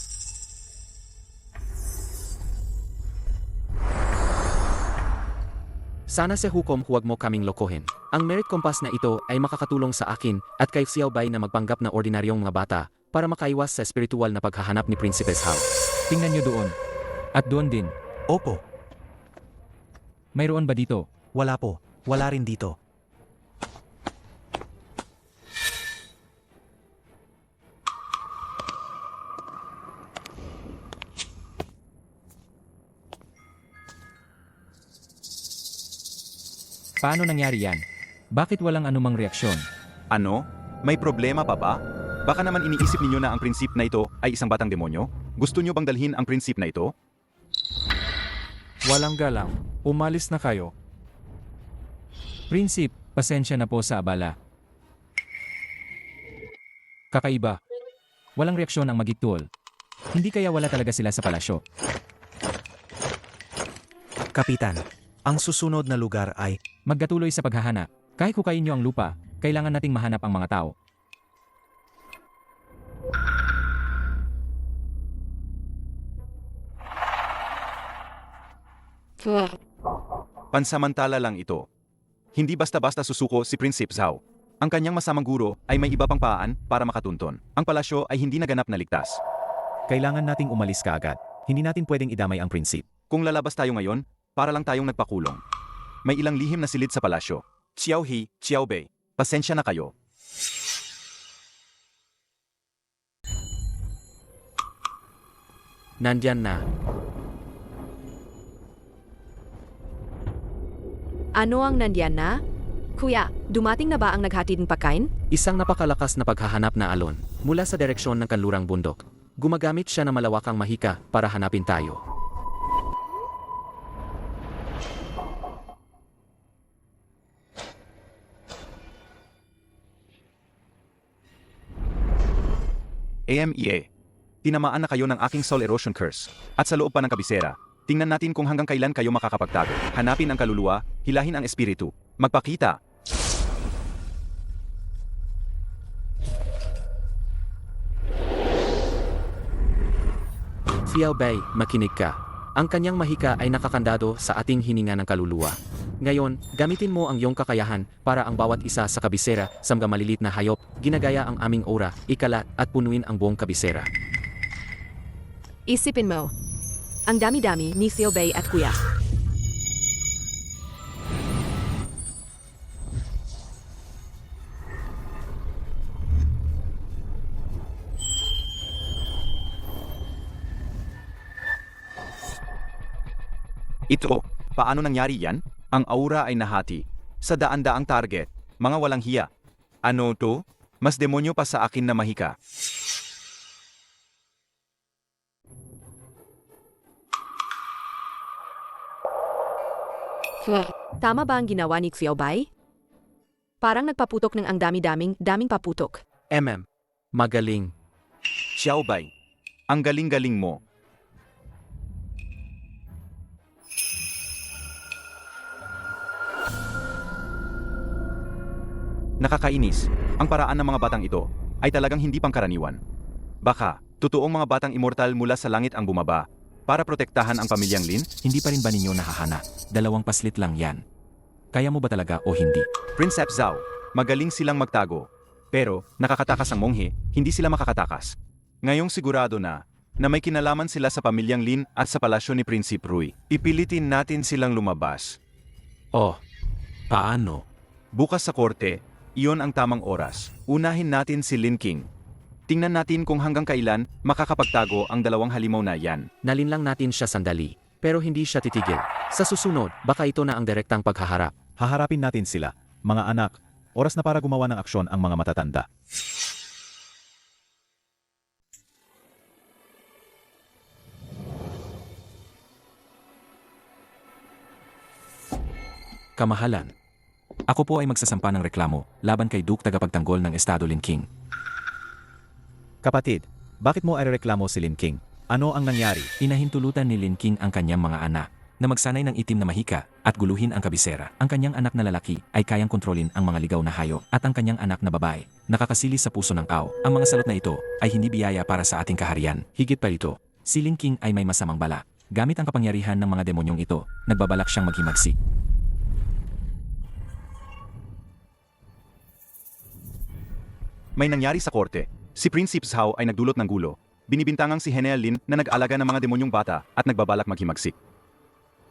Sana sa hukom huwag mo kaming lokohin. Ang merit compass na ito ay makakatulong sa akin at kay Xiao Bai na magpanggap na ordinaryong mga bata para makaiwas sa espiritual na paghahanap ni Prinsipe Zhao. Tingnan nyo doon. At doon din. Opo, Mayroon ba dito? wala po. Wala rin dito. Paano nangyari yan? Bakit walang anumang reaksyon? Ano? May problema pa ba? Baka naman iniisip ninyo na ang prinsip na ito ay isang batang demonyo? Gusto nyo bang dalhin ang prinsip na ito? Walang galang. Umalis na kayo. Prinsip, pasensya na po sa abala. Kakaiba. Walang reaksyon ang magitol. Hindi kaya wala talaga sila sa palasyo. Kapitan, ang susunod na lugar ay Magkatuloy sa paghahanap. Kahit hukayin nyo ang lupa, kailangan nating mahanap ang mga tao. Pansamantala lang ito. Hindi basta-basta susuko si Prinsip Zhao. Ang kanyang masamang guro ay may iba pang paraan para makatunton. Ang palasyo ay hindi naganap na ligtas. kailangan nating umalis kaagad. Hindi natin pwedeng idamay ang prinsip. Kung lalabas tayo ngayon, para lang tayong nagpakulong. May ilang lihim na silid sa palasyo. Xiao He, Xiao Bei, pasensya na kayo. Nandyan na. Ano ang nandiyan na? Kuya, dumating na ba ang naghatid ng pagkain? Isang napakalakas na paghahanap na alon mula sa direksyon ng kanlurang bundok. Gumagamit siya ng malawakang mahika para hanapin tayo. AMEA. Tinamaan na kayo ng aking soul erosion curse. At sa loob pa ng kabisera, tingnan natin kung hanggang kailan kayo makakapagtago. Hanapin ang kaluluwa, hilahin ang espiritu. Magpakita. Xiao Bei, makinig ka. Ang kanyang mahika ay nakakandado sa ating hininga ng kaluluwa. Ngayon, gamitin mo ang iyong kakayahan para ang bawat isa sa kabisera, samga malilit na hayop, ginagaya ang aming aura, ikalat at punuin ang buong kabisera. Isipin mo. Ang dami-dami ni Xiao Bei at Kuya. Ito, paano nangyari yan? Ang aura ay nahati. Sa daan-daang target, mga walang hiya. Ano to? Mas demonyo pa sa akin na mahika. Tama ba ang ginawa ni Xiao Bei? Parang nagpaputok ng ang daming paputok. Magaling. Xiao Bei, ang galing-galing mo. Nakakainis. Ang paraan ng mga batang ito ay talagang hindi pangkaraniwan. Baka, totoong mga batang immortal mula sa langit ang bumaba para protektahan ang pamilyang Lin? Hindi pa rin ba ninyo nahahana? 2 paslit lang yan. Kaya mo ba talaga o hindi? Prinsep Zhao, magaling silang magtago. Pero, nakakatakas ang monghe, hindi sila makakatakas. Ngayong sigurado na may kinalaman sila sa pamilyang Lin at sa palasyo ni Prinsip Rui. Ipilitin natin silang lumabas. Oh, paano? Bukas sa korte, iyon ang tamang oras. Unahin natin si Lin King. Tingnan natin kung hanggang kailan makakapagtago ang 2 halimaw na yan. Nalinlang natin siya sandali, pero hindi siya titigil. Sa susunod, baka ito na ang direktang paghaharap. Haharapin natin sila. Mga anak, oras na para gumawa ng aksyon ang mga matatanda. Kamahalan. Ako po ay magsasampa ng reklamo laban kay Duke tagapagtanggol ng Estado Lin King. Kapatid, bakit mo arereklamo si Lin King? Ano ang nangyari? Inahintulutan ni Lin King ang kanyang mga anak na magsanay ng itim na mahika at guluhin ang kabisera. Ang kanyang anak na lalaki ay kayang kontrolin ang mga ligaw na hayop at ang kanyang anak na babae nakakasili sa puso ng tao. Ang mga salot na ito ay hindi biyaya para sa ating kaharian. Higit pa rito, si Lin King ay may masamang balak. Gamit ang kapangyarihan ng mga demonyong ito, nagbabalak siyang maghimagsik. May nangyari sa korte. Si Prinsip Zhao ay nagdulot ng gulo. Binibintangang si General Lin na nag-alaga ng mga demonyong bata at nagbabalak maghimagsik.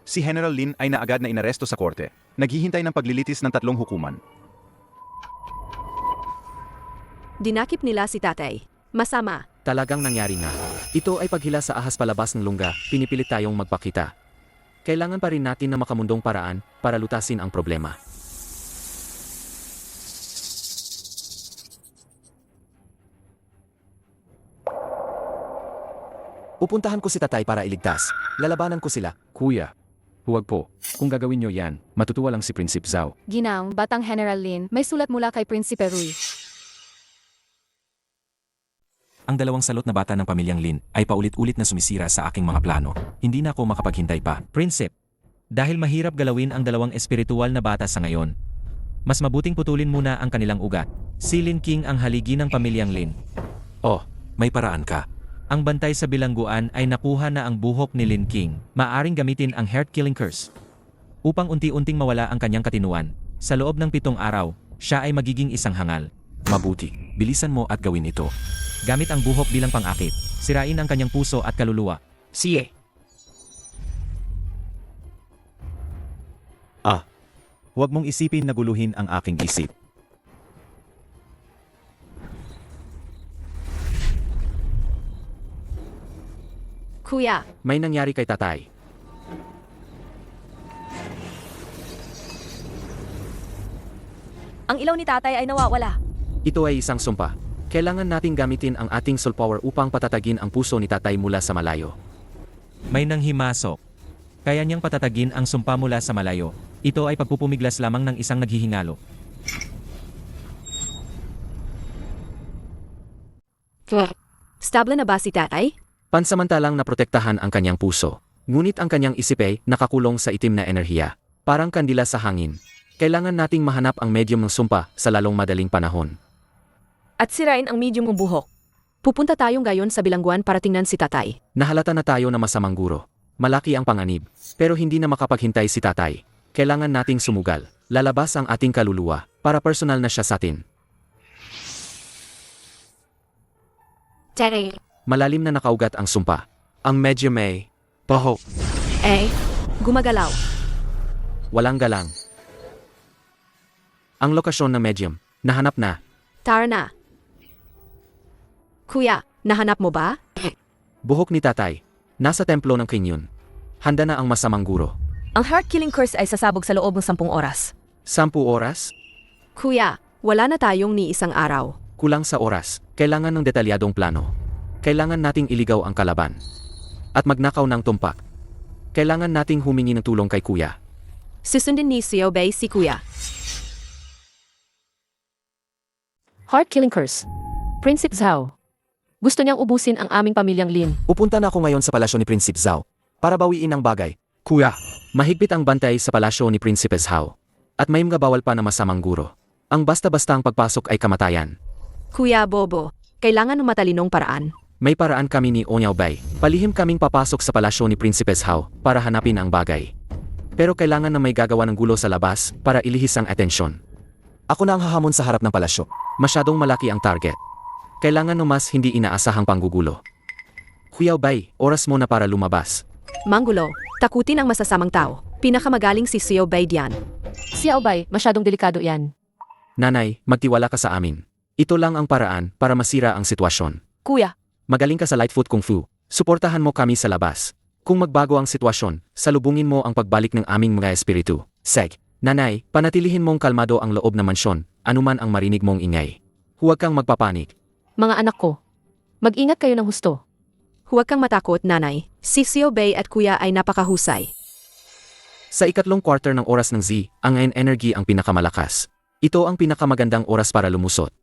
Si General Lin ay naagad na inaresto sa korte. Naghihintay ng paglilitis ng 3 hukuman. Dinakip nila si tatay. Masama. Talagang nangyari nga. Ito ay paghila sa ahas palabas ng lungga, pinipilit tayong magpakita. Kailangan pa rin natin ng makamundong paraan para lutasin ang problema. Pupuntahan ko si tatay para iligtas. Lalabanan ko sila. Kuya, huwag po. Kung gagawin nyo yan, matutuwa lang si Prinsip Zhao. Ginang, Batang General Lin, may sulat mula kay Prinsipe Rui. Ang dalawang salot na bata ng pamilyang Lin ay paulit-ulit na sumisira sa aking mga plano. Hindi na ako makapaghintay pa. Prinsip, dahil mahirap galawin ang dalawang espiritual na bata sa ngayon, mas mabuting putulin muna ang kanilang ugat. Si Lin King ang haligi ng pamilyang Lin. Oh, may paraan ka. Ang bantay sa bilangguan ay nakuha na ang buhok ni Lin King. Maaring gamitin ang heart-killing curse upang unti-unting mawala ang kanyang katinuan. Sa loob ng 7 araw, siya ay magiging isang hangal. Mabuti. Bilisan mo at gawin ito. Gamit ang buhok bilang pang-akit, sirain ang kanyang puso at kaluluwa. Sige. Huwag mong isipin na guluhin ang aking isip. Kuya, May nangyari kay tatay. Ang ilaw ni tatay ay nawawala. Ito ay isang sumpa. Kailangan nating gamitin ang ating soul power upang patatagin ang puso ni tatay mula sa malayo. May nanghimasok. Kaya niyang patatagin ang sumpa mula sa malayo. Ito ay pagpupumiglas lamang ng isang naghihingalo. stable na ba si tatay? Pansamantalang naprotektahan ang kanyang puso. Ngunit ang kanyang isip ay nakakulong sa itim na enerhiya. Parang kandila sa hangin. Kailangan nating mahanap ang medium ng sumpa sa lalong madaling panahon. At sirain ang medium ng buhok. Pupunta tayong gayon sa bilangguan para tingnan si tatay. Nahalata na tayo na masamang guro. Malaki ang panganib. Pero hindi na makapaghintay si tatay. Kailangan nating sumugal. Lalabas ang ating kaluluwa para personal na siya sa atin. Tatay. Malalim na nakaugat ang sumpa. Ang medium ay paho. Gumagalaw. Walang galang. Ang lokasyon ng medium. Nahanap na. Tara na. Kuya, nahanap mo ba? Buhok ni tatay. Nasa templo ng Kinyon. Handa na ang masamang guro. Ang heart-killing curse ay sasabog sa loob ng 10 oras. 10 oras? Kuya, wala na tayong ni isang araw. Kulang sa oras. Kailangan ng detalyadong plano. Kailangan nating iligaw ang kalaban. At magnakaw ng tumpak. Kailangan nating humingi ng tulong kay kuya. Susundin ni Xiao Bei si kuya. Heart-killing curse. Prinsip Zhao. Gusto niyang ubusin ang aming pamilyang Lin. Pupunta na ako ngayon sa palasyo ni Prinsip Zhao para bawiin ang bagay. Kuya, mahigpit ang bantay sa palasyo ni Prinsipe Zhao. At may mga bawal pa na masamang guro. Ang basta-basta ang pagpasok ay kamatayan. Kuya Bobo, kailangan ng matalinong paraan. May paraan kami ni Onyao Bay. Palihim kaming papasok sa palasyo ni Prinsipe Zhao para hanapin ang bagay. Pero kailangan na may gagawa ng gulo sa labas para ilihis ang atensyon. Ako na ang hahamon sa harap ng palasyo. Masyadong malaki ang target. Kailangan ng mas hindi inaasahang panggugulo. Kuya Bay, oras mo na para lumabas. Manggulo, takutin ang masasamang tao. Pinakamagaling si Xiao Bei diyan. Xiao Bai, masyadong delikado yan. Nanay, magtiwala ka sa amin. Ito lang ang paraan para masira ang sitwasyon. Kuya, Magaling ka sa Lightfoot Kung Fu. Suportahan mo kami sa labas. Kung magbago ang sitwasyon, salubungin mo ang pagbalik ng aming mga espiritu. Seg, nanay, panatilihin mong kalmado ang loob ng mansyon, anuman ang marinig mong ingay. Huwag kang magpapanik. Mga anak ko, mag-ingat kayo ng husto. Huwag kang matakot, nanay. Si Xiao Bei at kuya ay napakahusay. Sa ikatlong quarter ng oras ng Z, ang energy ang pinakamalakas. Ito ang pinakamagandang oras para lumusot.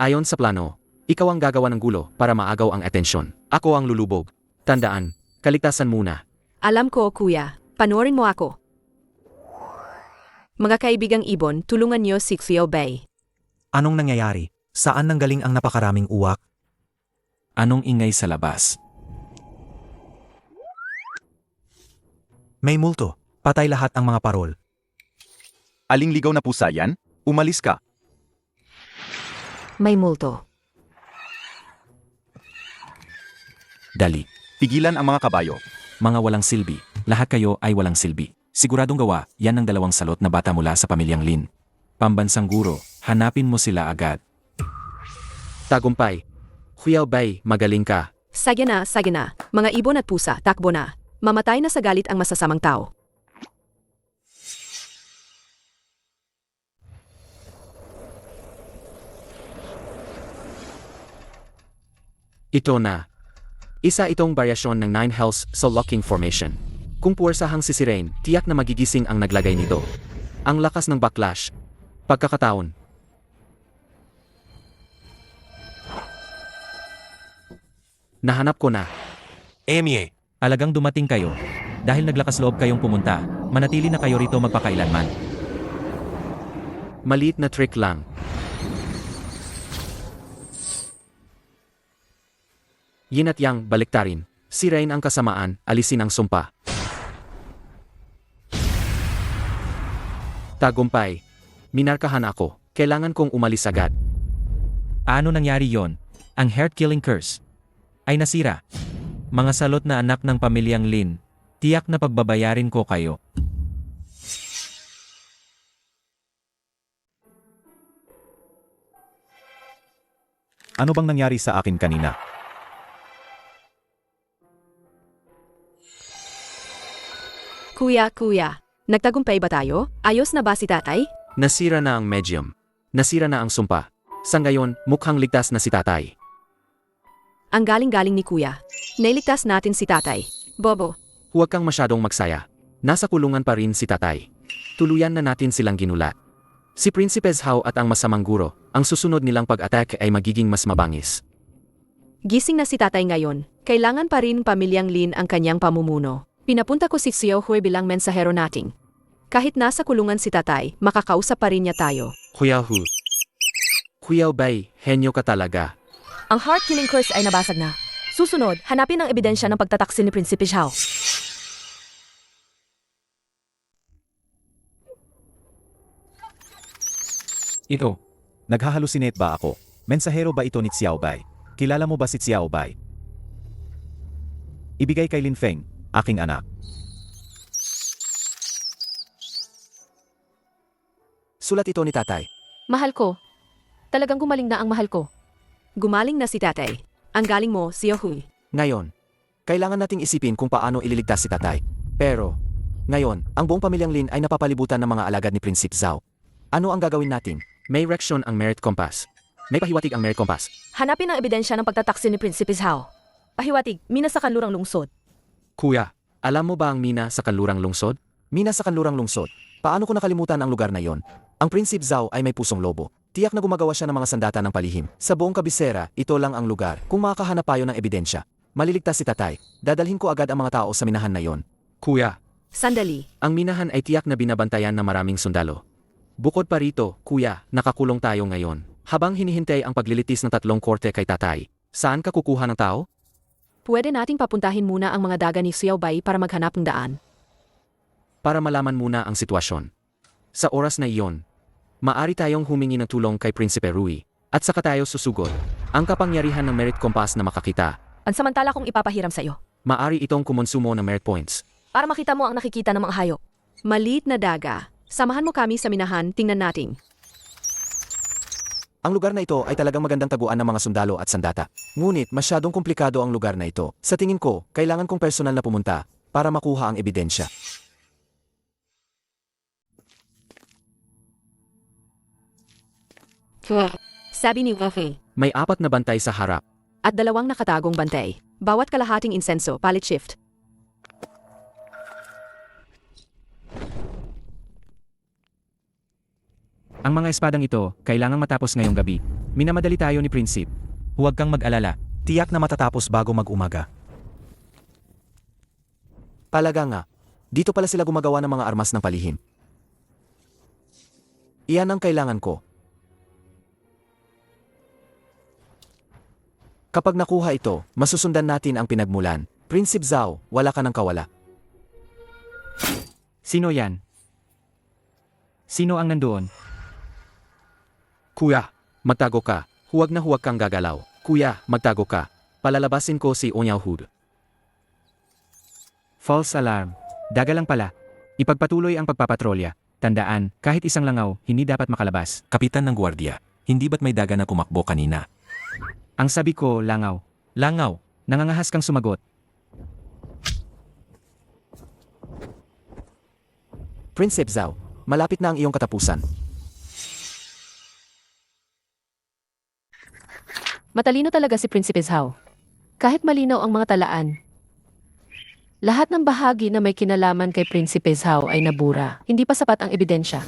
Ayon sa plano, ikaw ang gagawa ng gulo para maagaw ang atensyon. Ako ang lulubog. Tandaan, kaligtasan muna. Alam ko, kuya. Panoorin mo ako. Mga kaibigang ibon, tulungan niyo si Xiao Bei. Anong nangyayari? Saan nanggaling ang napakaraming uwak? Anong ingay sa labas? May multo. Patay lahat ang mga parol. Aling ligaw na pusa yan? Umalis ka. may multo. Dali. Tigilan ang mga kabayo. Mga walang silbi. Lahat kayo ay walang silbi. Siguradong gawa, yan ang dalawang salot na bata mula sa pamilyang Lin. Pambansang guro, hanapin mo sila agad. Tagumpay. Xiao Bei, magaling ka. Sige na, sige na. Mga ibon at pusa, takbo na. Mamatay na sa galit ang masasamang tao. Ito na. Isa itong varyasyon ng 9 hells sa locking formation. Kung puwersahang sisirain, tiyak na magigising ang naglagay nito. Ang lakas ng backlash. Pagkakataon. Nahanap ko na. Emie! Alagang dumating kayo. Dahil naglakas loob kayong pumunta, manatili na kayo rito magpakailanman. Maliit na trick lang. Yin at yang, baliktarin. Sirain ang kasamaan, alisin ang sumpa. Tagumpay. Minarkahan ako. Kailangan kong umalis agad. Ano nangyari yon? Ang heart-killing curse ay nasira. Mga salot na anak ng pamilyang Lin, tiyak na pagbabayarin ko kayo. Ano bang nangyari sa akin kanina? Kuya, nagtagumpay ba tayo? Ayos na ba si tatay? Nasira na ang medium. Nasira na ang sumpa. Sa ngayon, mukhang ligtas na si tatay. Ang galing-galing ni kuya. Nailigtas natin si tatay. Bobo, Huwag kang masyadong magsaya. Nasa kulungan pa rin si tatay. Tuluyan na natin silang ginulat. Si Prinsipe Zhao at ang masamang guro, ang susunod nilang pag-attack ay magiging mas mabangis. gising na si tatay ngayon. Kailangan pa rin pamilyang Lin ang kanyang pamumuno. Pinapunta ko si Xiao Hui bilang mensahero nating. Kahit nasa kulungan si tatay, makakausap pa rin niya tayo. Kuya Hu. Kuya Bay, henyo ka talaga. Ang heart-killing curse ay nabasag na. Susunod, hanapin ang ebidensya ng pagtataksil ni Prinsipe Zhao. Ito. Naghahalusinate ba ako? Mensahero ba ito ni Xiao Bai? Kilala mo ba si Xiao Bai? Ibigay kay Lin Feng, aking anak. Sulat ito ni tatay. Mahal ko. Talagang gumaling na ang mahal ko. Gumaling na si tatay. Ang galing mo, Xiao Hui. Ngayon, kailangan nating isipin kung paano ililigtas si tatay. Pero, ngayon, ang buong pamilyang Lin ay napapalibutan ng mga alagad ni Prinsipe Zhao. Ano ang gagawin natin? May reaksyon ang merit compass. May pahiwatig ang merit compass. Hanapin ang ebidensya ng pagtataksil ni Prinsipe Zhao. Pahiwatig, mina sa kanlurang lungsod. Kuya, alam mo ba ang mina sa kanlurang lungsod? Mina sa kanlurang lungsod. Paano ko nakalimutan ang lugar na yon? Ang Prinsipe Zhao ay may pusong lobo. Tiyak na gumagawa siya ng mga sandata ng palihim. Sa buong kabisera, ito lang ang lugar. Kung makakahanap tayo ng ebidensya, maliligtas si tatay. Dadalhin ko agad ang mga tao sa minahan na yon. Kuya, Sandali. ang minahan ay tiyak na binabantayan ng maraming sundalo. Bukod pa rito, kuya, nakakulong tayo ngayon. Habang hinihintay ang paglilitis ng 3 korte kay tatay, saan ka kukuha ng tao? Pwede nating papuntahin muna ang mga daga ni Xiao Bai para maghanap ng daan. Para malaman muna ang sitwasyon. Sa oras na iyon, maari tayong humingi ng tulong kay Prinsipe Rui, at saka tayo susugod ang kapangyarihan ng merit compass na makakita. Pansamantala kong ipapahiram sa'yo. Maari itong kumonsumo ng merit points. Para makita mo ang nakikita ng mga hayop. Maliit na daga. Samahan mo kami sa minahan, tingnan natin. Ang lugar na ito ay talagang magandang taguan ng mga sundalo at sandata. Ngunit masyadong komplikado ang lugar na ito. Sa tingin ko, kailangan kong personal na pumunta para makuha ang ebidensya. Sabi ni Wafei. May 4 na bantay sa harap. At 2 nakatagong bantay. Bawat kalahating insenso, palit shift. Ang mga espadang ito, kailangang matapos ngayong gabi. Minamadali tayo ni Prinsipe. Huwag kang mag-alala. Tiyak na matatapos bago mag-umaga. Talaga nga. Dito pala sila gumagawa ng mga armas ng palihim. Iyan ang kailangan ko. Kapag nakuha ito, masusundan natin ang pinagmulan. Prinsipe Zhao, wala ka ng kawala. Sino yan? Sino ang nandoon? Kuya, magtago ka. Huwag na huwag kang gagalaw. Kuya, magtago ka. Palalabasin ko si Onyaw Hud. False alarm. Daga lang pala. Ipagpatuloy ang pagpapatrolya. Tandaan, kahit isang langaw, hindi dapat makalabas. Kapitan ng gwardiya, hindi ba't may daga na kumakbo kanina? Ang sabi ko, langaw. Langaw. Nangangahas kang sumagot. Prinsipe Zhao, malapit na ang iyong katapusan. Matalino talaga si Prinsipe Zhao. Kahit malinaw ang mga talaan, lahat ng bahagi na may kinalaman kay Prinsipe Zhao ay nabura. Hindi pa sapat ang ebidensya.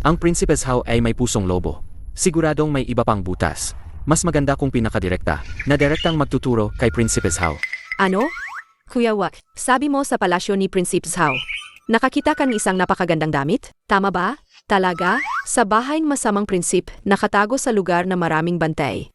Ang Prinsipe Zhao ay may pusong lobo. Siguradong may iba pang butas. Mas maganda kung pinakadirekta na direktang magtuturo kay Prinsipe Zhao. Ano? Kuya Wak, sabi mo sa palasyo ni Prinsipe Zhao. Nakakita ka ng isang napakagandang damit? Tama ba? Talaga? Sa bahay ng masamang prinsip, nakatago sa lugar na maraming bantay.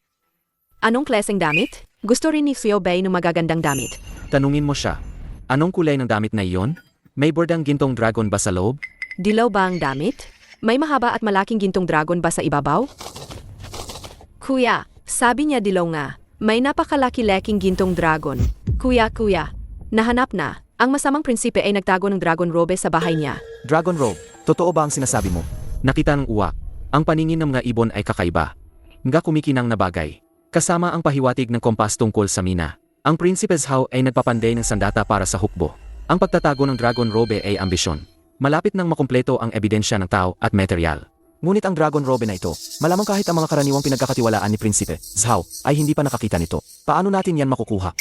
Anong klaseng damit? Gusto rin ni Xiao Bei ng magagandang damit. Tanungin mo siya. Anong kulay ng damit na iyon? May bordang gintong dragon ba sa loob? Dilaw ba ang damit? May mahaba at malaking gintong dragon ba sa ibabaw? Kuya, sabi niya dilaw nga. May napakalaki-laking gintong dragon. Kuya, nahanap na. Ang masamang prinsipe ay nagtago ng dragon robe sa bahay niya. Dragon Robe, totoo ba ang sinasabi mo? Nakita ng uwak. Ang paningin ng mga ibon ay kakaiba. Nga kumikinang na bagay. Kasama ang pahiwatig ng kompas tungkol sa mina. Ang Prinsipe Zhao ay nagpapanday ng sandata para sa hukbo. Ang pagtatago ng dragon robe ay ambisyon. Malapit nang makumpleto ang ebidensya ng tao at material. Ngunit ang Dragon Robe na ito, malamang kahit ang mga karaniwang pinagkakatiwalaan ni Prinsipe Zhao ay hindi pa nakakita nito. Paano natin yan makukuha?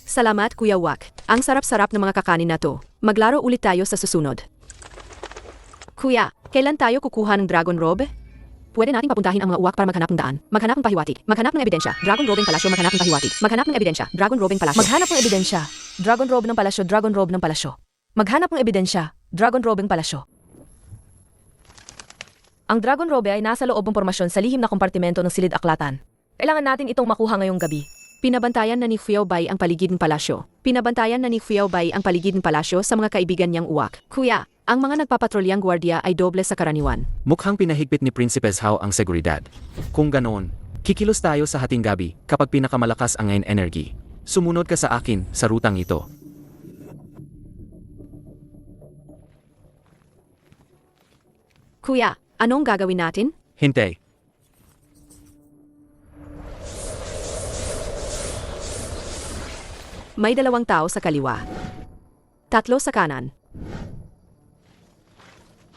Salamat, Kuya Wak. Ang sarap-sarap ng mga kakanin na to. Maglaro ulit tayo sa susunod. Kuya, kailan tayo kukuha ng dragon robe? Pwede nating papuntahin ang mga uwak para maghanap ng daan. Maghanap ng pahiwatig. Maghanap ng ebidensya. Dragon Robing Palasyo, maghanap ng pahiwatig. Maghanap ng ebidensya. Dragon Robing Palasyo. Maghanap ng ebidensya. Dragon Robe ng palasyo, Dragon Robe ng palasyo. Maghanap ng ebidensya. Dragon Robe ng palasyo. Ang Dragon Robe ay nasa loob ng pormasyon sa lihim na kompartimento ng silid aklatan. Kailangan natin itong makuha ngayong gabi. Pinabantayan na ni Xiao Bai ang paligid ng palasyo. Pinabantayan na ni Xiao Bai ang paligid ng palasyo sa mga kaibigan niyang uwak. Kuya, ang mga nagpapatrolyang gwardiya ay doble sa karaniwan. Mukhang pinahigpit ni Prinsipe Zhao ang seguridad. Kung ganoon, kikilos tayo sa hating gabi kapag pinakamalakas ang ngayon energy. Sumunod ka sa akin sa rutang ito. Kuya, anong gagawin natin? Hintay. May 2 tao sa kaliwa. 3 sa kanan.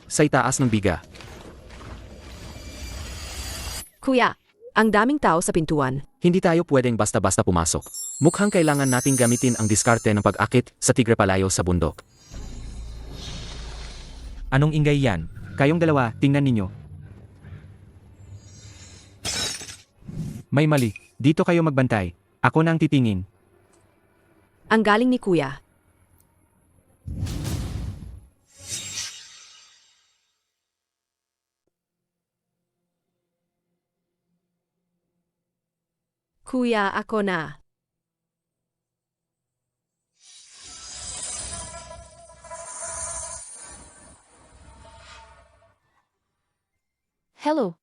Sa itaas ng biga. Kuya, ang daming tao sa pintuan. Hindi tayo pwedeng basta-basta pumasok. Mukhang kailangan nating gamitin ang diskarte ng pag-akit sa Tigre Palayo sa bundok. Anong ingay yan? Kayong dalawa, tingnan ninyo. May mali. Dito kayo magbantay. Ako na ang titingin. Ang galing ni Kuya. Kuya, ako na. Hello.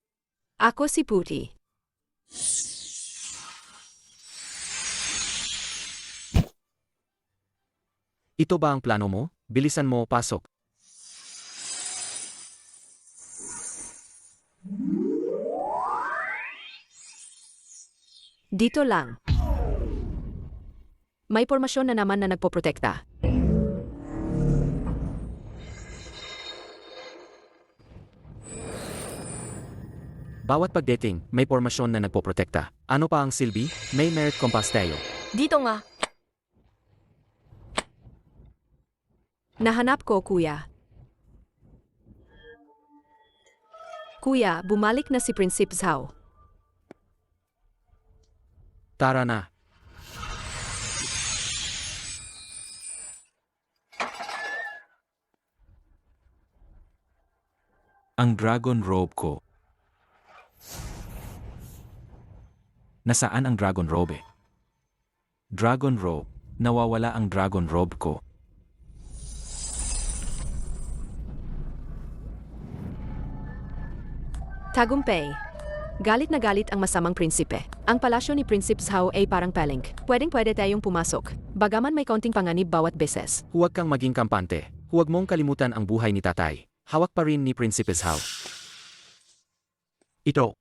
Ako si Puti. Ito ba ang plano mo? Bilisan mo, pasok. Dito lang. May pormasyon na naman na nagpoprotekta. Bawat pagdating, may pormasyon na nagpoprotekta. Ano pa ang silbi? May merit compass tayo. Dito nga. Nahanap ko, Kuya. Kuya, bumalik na si Prinsipe Zhao. Tara na. Ang Dragon Robe ko. Nasaan ang Dragon Robe? Dragon Robe. Nawawala ang Dragon Robe ko. Tagumpay. Galit na galit ang masamang prinsipe. Ang palasyo ni Prinsipe Zhao ay parang palengke. Pwedeng-pwede tayong pumasok. Bagaman may kaunting panganib bawat beses. Huwag kang maging kampante. Huwag mong kalimutan ang buhay ni tatay. Hawak pa rin ni Prinsipe Zhao. Ito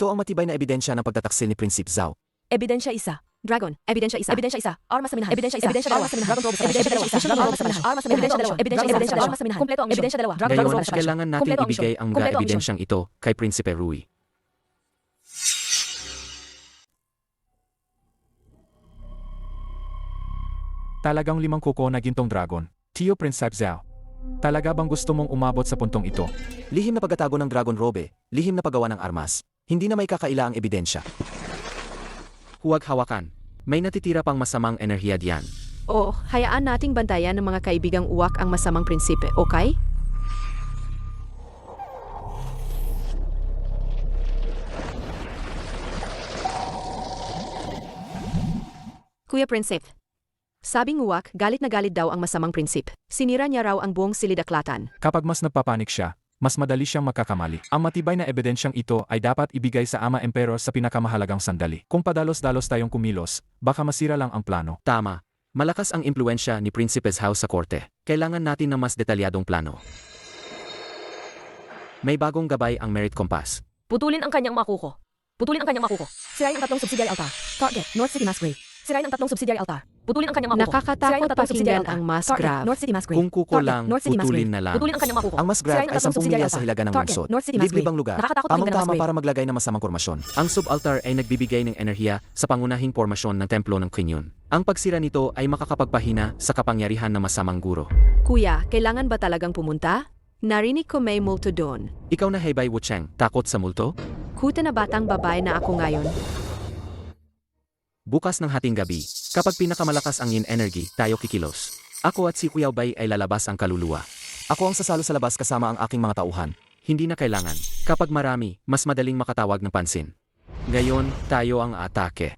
ang matibay na ebidensya ng pagtataksil ni Prinsipe Zhao. Ebidensya isa. Dragon, ebidensya isa. Ebidensya isa. Armas sa minahan. Ebidensya isa. Ebidensya dalawa. Armas sa minahan. Dragon Robe sa Ebidensya minahan. dalawa. Ebidensya dalawa. Armas sa minahan. Armas sa minahan. Ebidensya dalawa. Ebidensya Ebidensya isa. dalawa. Armas sa minahan. Kumpleto ang misyon. Ebidensya dalawa. Dragon Dragon Ngayon, Robe sa minahan. kailangan nating Kumpleto ang ibigay misyon. ang Kumpleto ang misyon. ebidensyang ito kay Prinsipe Rui. Talagang 5 kuko na gintong dragon. Tio Prince Zhao. Talaga bang gusto mong umabot sa puntong ito? Lihim na pagkatago ng Dragon Robe, lihim na paggawa ng armas. Hindi na may kakaila ang ebidensya. Huwag hawakan. May natitira pang masamang enerhiya diyan. O, hayaan nating bantayan ng mga kaibigang uwak ang masamang prinsipe, okay? Kuya Prinsip, sabing uwak, galit na galit daw ang masamang prinsip. Sinira niya raw ang buong silid-aklatan. Kapag mas nagpapanik siya, mas madali siyang magkakamali. Ang matibay na ebidensyang ito ay dapat ibigay sa Ama Emperor sa pinakamahalagang sandali. Kung padalos-dalos tayong kumilos, baka masira lang ang plano. Tama. Malakas ang impluensya ni Prinsipe Zhao sa korte. Kailangan natin ng mas detalyadong plano. May bagong gabay ang Merit Compass. Putulin ang kanyang makuko. Putulin ang kanyang makuko. Sirain ang 3 subsidiary altar. Target, North City Mass Grave. Sirain ang 3 subsidiary altar. Putulin ang kanyang makuko. Nakakatakot pakinggan ang Mass Target, Grave. North City Mass Grave. Kung kuko Target, lang, North City Mass putulin Grave. na lang. Putulin ang kanyang makuko. Ang Masgrave Sirain ang ay 3 10 subsidiary milya sa altar. hilaga ng Target, lungsod. North City Mass Grave. Liblibang lugar. Nakakatakot pakinggan ang Mass Tamang-tama Grave. para maglagay ng masamang formasyon. Ang subaltar ay nagbibigay ng enerhiya sa pangunahing pormasyon ng templo ng Qingyun. Ang pagsira nito ay makakapagpahina sa kapangyarihan ng masamang guro. Kuya, kailangan ba talagang pumunta? Narinig ko may multo doon. Ikaw na Heibei Wucheng, takot sa multo? Kuta na batang babae na ako ngayon. Bukas ng hating gabi, kapag pinakamalakas ang yin energy, tayo kikilos. Ako at si Kuya Bai ay lalabas ang kaluluwa. Ako ang sasalo sa labas kasama ang aking mga tauhan. Hindi na kailangan. Kapag marami, mas madaling makatawag ng pansin. Ngayon, tayo ang atake.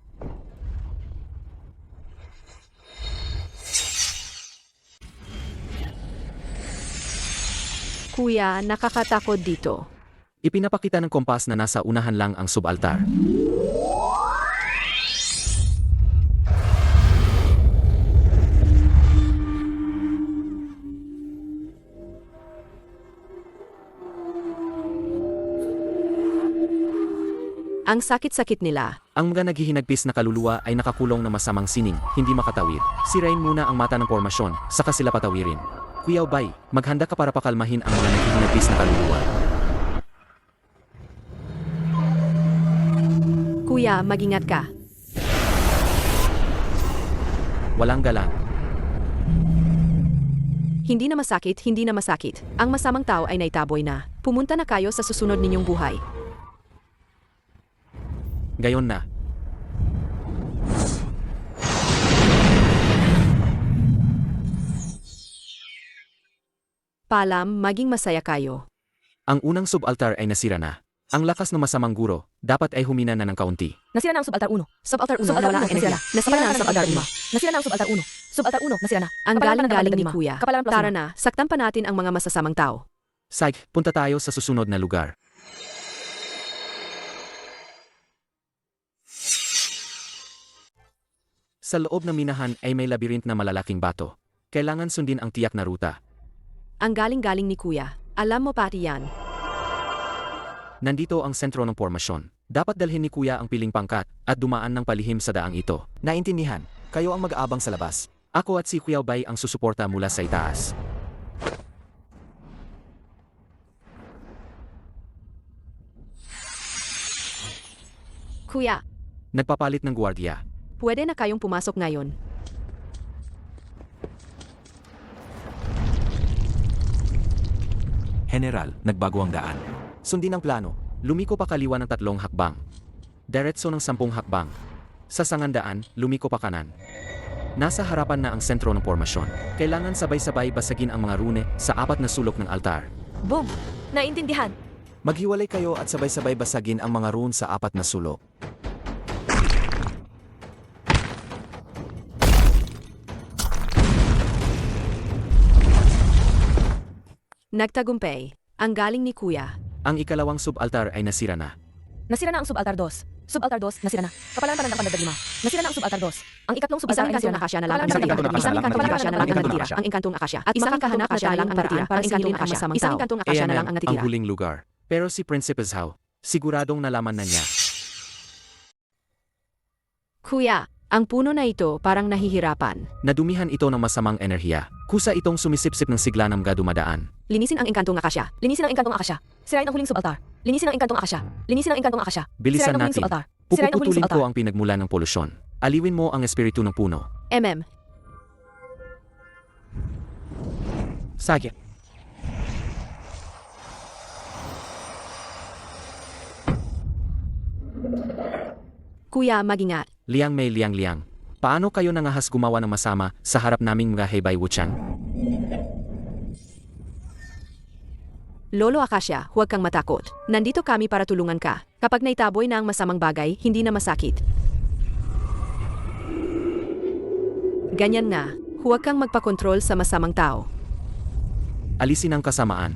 Kuya, nakakatakot dito. Ipinapakita ng kompas na nasa unahan lang ang subaltar. Ang sakit-sakit nila. Ang mga naghihinagpis na kaluluwa ay nakakulong na masamang sining, hindi makatawid. Sirain muna ang mata ng pormasyon, saka sila patawirin. Kuya Bai, maghanda ka para pakalmahin ang mga naghihinagpis na kaluluwa. Kuya, mag-ingat ka. Walang galang. Hindi na masakit, hindi na masakit. Ang masamang tao ay naitaboy na. Pumunta na kayo sa susunod ninyong buhay. Gayon na. Paalam, maging masaya kayo. Ang unang subaltar ay nasira na. Ang lakas ng masamang guro, dapat ay humina na ng kaunti. Nasira na ang subaltar 1. Subaltar 1, Subaltar nawala ang 1, nasira enerhiya. na. Nasira na ang subaltar 5. Nasira na ang subaltar 1. Subaltar 1, nasira na. Ang Kapalaran galing-galing ng ni lima. Kuya. Kapalaran plus Tara lima. na, saktan pa natin ang mga masasamang tao. Psych, punta tayo sa susunod na lugar. Sa loob ng minahan ay may labirint na malalaking bato. Kailangan sundin ang tiyak na ruta. Ang galing-galing ni Kuya. Alam mo pati yan. Nandito ang sentro ng pormasyon. Dapat dalhin ni Kuya ang piling pangkat at dumaan ng palihim sa daang ito. Naintindihan, kayo ang mag-aabang sa labas. Ako at si Kuya Bai ang susuporta mula sa itaas. Kuya, Nagpapalit ng gwardiya. pwede na kayong pumasok ngayon. General, nagbago ang daan. Sundin ang plano. Lumiko pa kaliwa ng 3 hakbang. Diretso ng 10 hakbang. Sa sangandaan, lumiko pa kanan. Nasa harapan na ang sentro ng pormasyon. Kailangan sabay-sabay basagin ang mga rune sa 4 na sulok ng altar. Boom! Naintindihan. Maghiwalay kayo at sabay-sabay basagin ang mga rune sa 4 na sulok. Nagtagumpay. Ang galing ni Kuya. Ang ikalawang subaltar ay nasira na. Nasira na ang subaltar 2. Subaltar 2, nasira na. Kapalaran pa ng pandagdag 5. Nasira na ang subaltar 2. Ang ikatlong subaltar Isang ay nasira inkantong na. akasya na lang ang Kapalaran natitira. pa ng Isang inkantong akasya na lang ang natitira. akasya. Ang inkantong akasya. At Isang isang inkantong kahanap akasya akasya na lang ang natitira para singilin ang masamang Isang tao. inkantong akasya na lang ang ang natitira. huling lugar. Pero si Prinsipe Zhao, siguradong nalaman na niya. Kuya, ang puno na ito parang nahihirapan. Nadumihan ito ng masamang enerhiya. Kusa itong sumisipsip ng sigla ng gadumadaan. Linisin ang inkantong akasya. Linisin ang inkantong akasya. Sirain ang huling subaltar. Linisin ang inkantong akasya. Linisin ang inkantong akasya. Bilisan Sirain ang huling natin. subaltar. Sirain ang huling Pupuputulin subaltar. ko ang pinagmula ng polusyon. Aliwin mo ang espiritu ng puno. MM. Sige. Kuya, magingat. Liang Mei Liang Liang. Paano kayo nangahas gumawa ng masama sa harap naming mga Hebei Wuchang? Lolo Akasha, huwag kang matakot. Nandito kami para tulungan ka. Kapag naitaboy na ang masamang bagay, hindi na masakit. Ganyan nga, huwag kang magpakontrol sa masamang tao. Alisin ang kasamaan.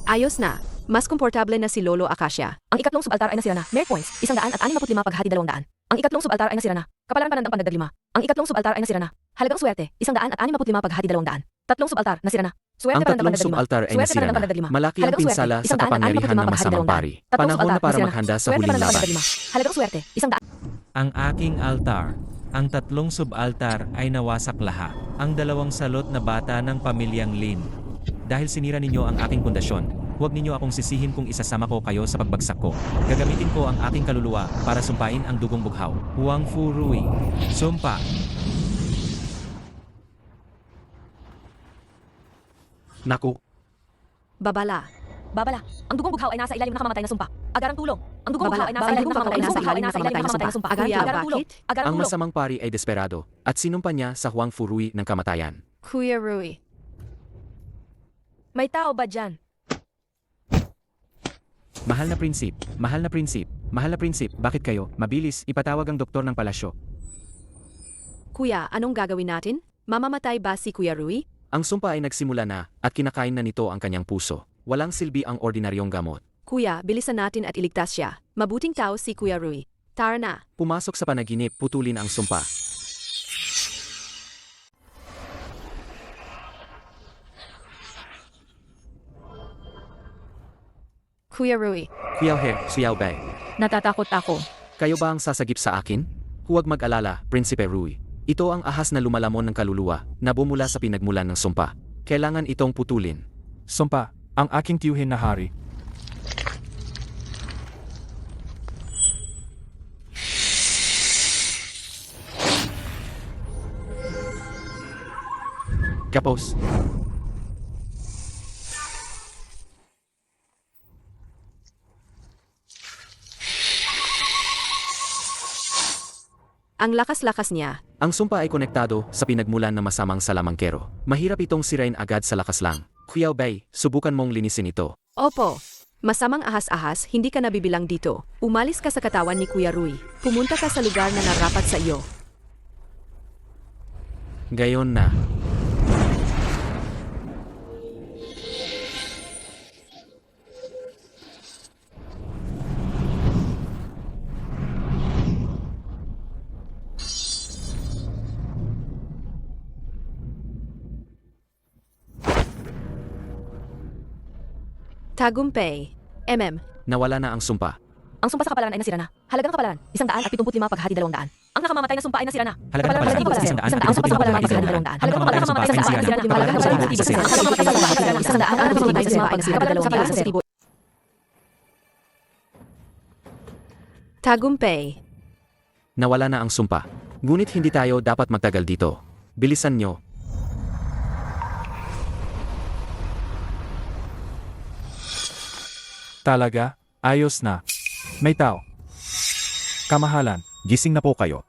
Ayos na. Mas komportable na si Lolo Akasha. Ang ikatlong subaltar ay nasira na. Merit points, 165 paghati 200. Ang ikatlong subaltar ay nasira na. Kapalaran panandang pandagdag 5. Ang ikatlong subaltar ay nasira na. Halagang swerte, 165 paghati 200. Tatlong subaltar, nasira na. Swerte Ang panandang tatlong pandagdag 5. subaltar ay Swerte nasira panandang na. pandagdag 5. Malaki ang Halagang pinsala swerte, sa kapangyarihan ng 165 masamang pari. Tatlong Panahon na subaltar, para nasira maghanda sa Swerte huling panandang laban. pandagdag 5. Halagang swerte, 100. Ang aking altar. Ang tatlong subaltar ay nawasak lahat. Ang dalawang salot na bata ng pamilyang Lin. Dahil sinira ninyo ang aking pundasyon, huwag ninyo akong sisihin kung isasama ko kayo sa pagbagsak ko. Gagamitin ko ang aking kaluluwa para sumpain ang dugong bughaw. Huang Fu Rui. Sumpa. Naku, Babala. Babala, ang dugong bughaw ay nasa ilalim ng nakamatay na sumpa. Agarang tulong. Ang dugong bughaw ay nasa ilalim ng Babala, nakamatay na sumpa. Kuya, Agarang tulong. bakit? Agarang ang tulong. masamang pari ay desperado at sinumpa niya sa Huang Furui ng kamatayan. Kuya Rui. May tao ba dyan? Mahal na prinsip, mahal na prinsip, mahal na prinsip, bakit kayo? Mabilis, ipatawag ang doktor ng palasyo. Kuya, anong gagawin natin? Mamamatay ba si Kuya Rui? Ang sumpa ay nagsimula na at kinakain na nito ang kanyang puso. Walang silbi ang ordinaryong gamot. Kuya, bilisan natin at iligtas siya. Mabuting tao si Kuya Rui. Tara na. Pumasok sa panaginip, putulin ang sumpa. Kuya Rui. Kuya He, Xiao Bei. Natatakot ako. Kayo ba ang sasagip sa akin? Huwag mag-alala, Prinsipe Rui. Ito ang ahas na lumalamon ng kaluluwa na bumula sa pinagmulan ng sumpa. Kailangan itong putulin. Sumpa, ang aking tiyuhin na hari. Kapos. Ang lakas-lakas niya. Ang sumpa ay konektado sa pinagmulan ng masamang salamangkero. Mahirap itong sirain agad sa lakas lang. Xiao Bei, subukan mong linisin ito. Opo. Masamang ahas-ahas, hindi ka nabibilang dito. Umalis ka sa katawan ni Kuya Rui. Pumunta ka sa lugar na narapat sa iyo. Gayon na. Tagumpay. Nawala na ang sumpa. Ang sumpa sa kapalaran ay nasira na. Halagang kapalaran, 175 paghati 200. Ang nakamamatay na sumpa ay nasira na. Halagang Kapalaran kapalaran, positibo, 100. Ang sumpa sa kapalaran ay Paghati paghati 200. Halagang nakamatay na sumpa ay nasira na. Halagang kapalaran positibo, 100. Tagumpay. Nawala na ang sumpa. Ngunit hindi tayo dapat magtagal dito. Bilisan nyo. Talaga? Ayos na. May tao. Kamahalan, gising na po kayo.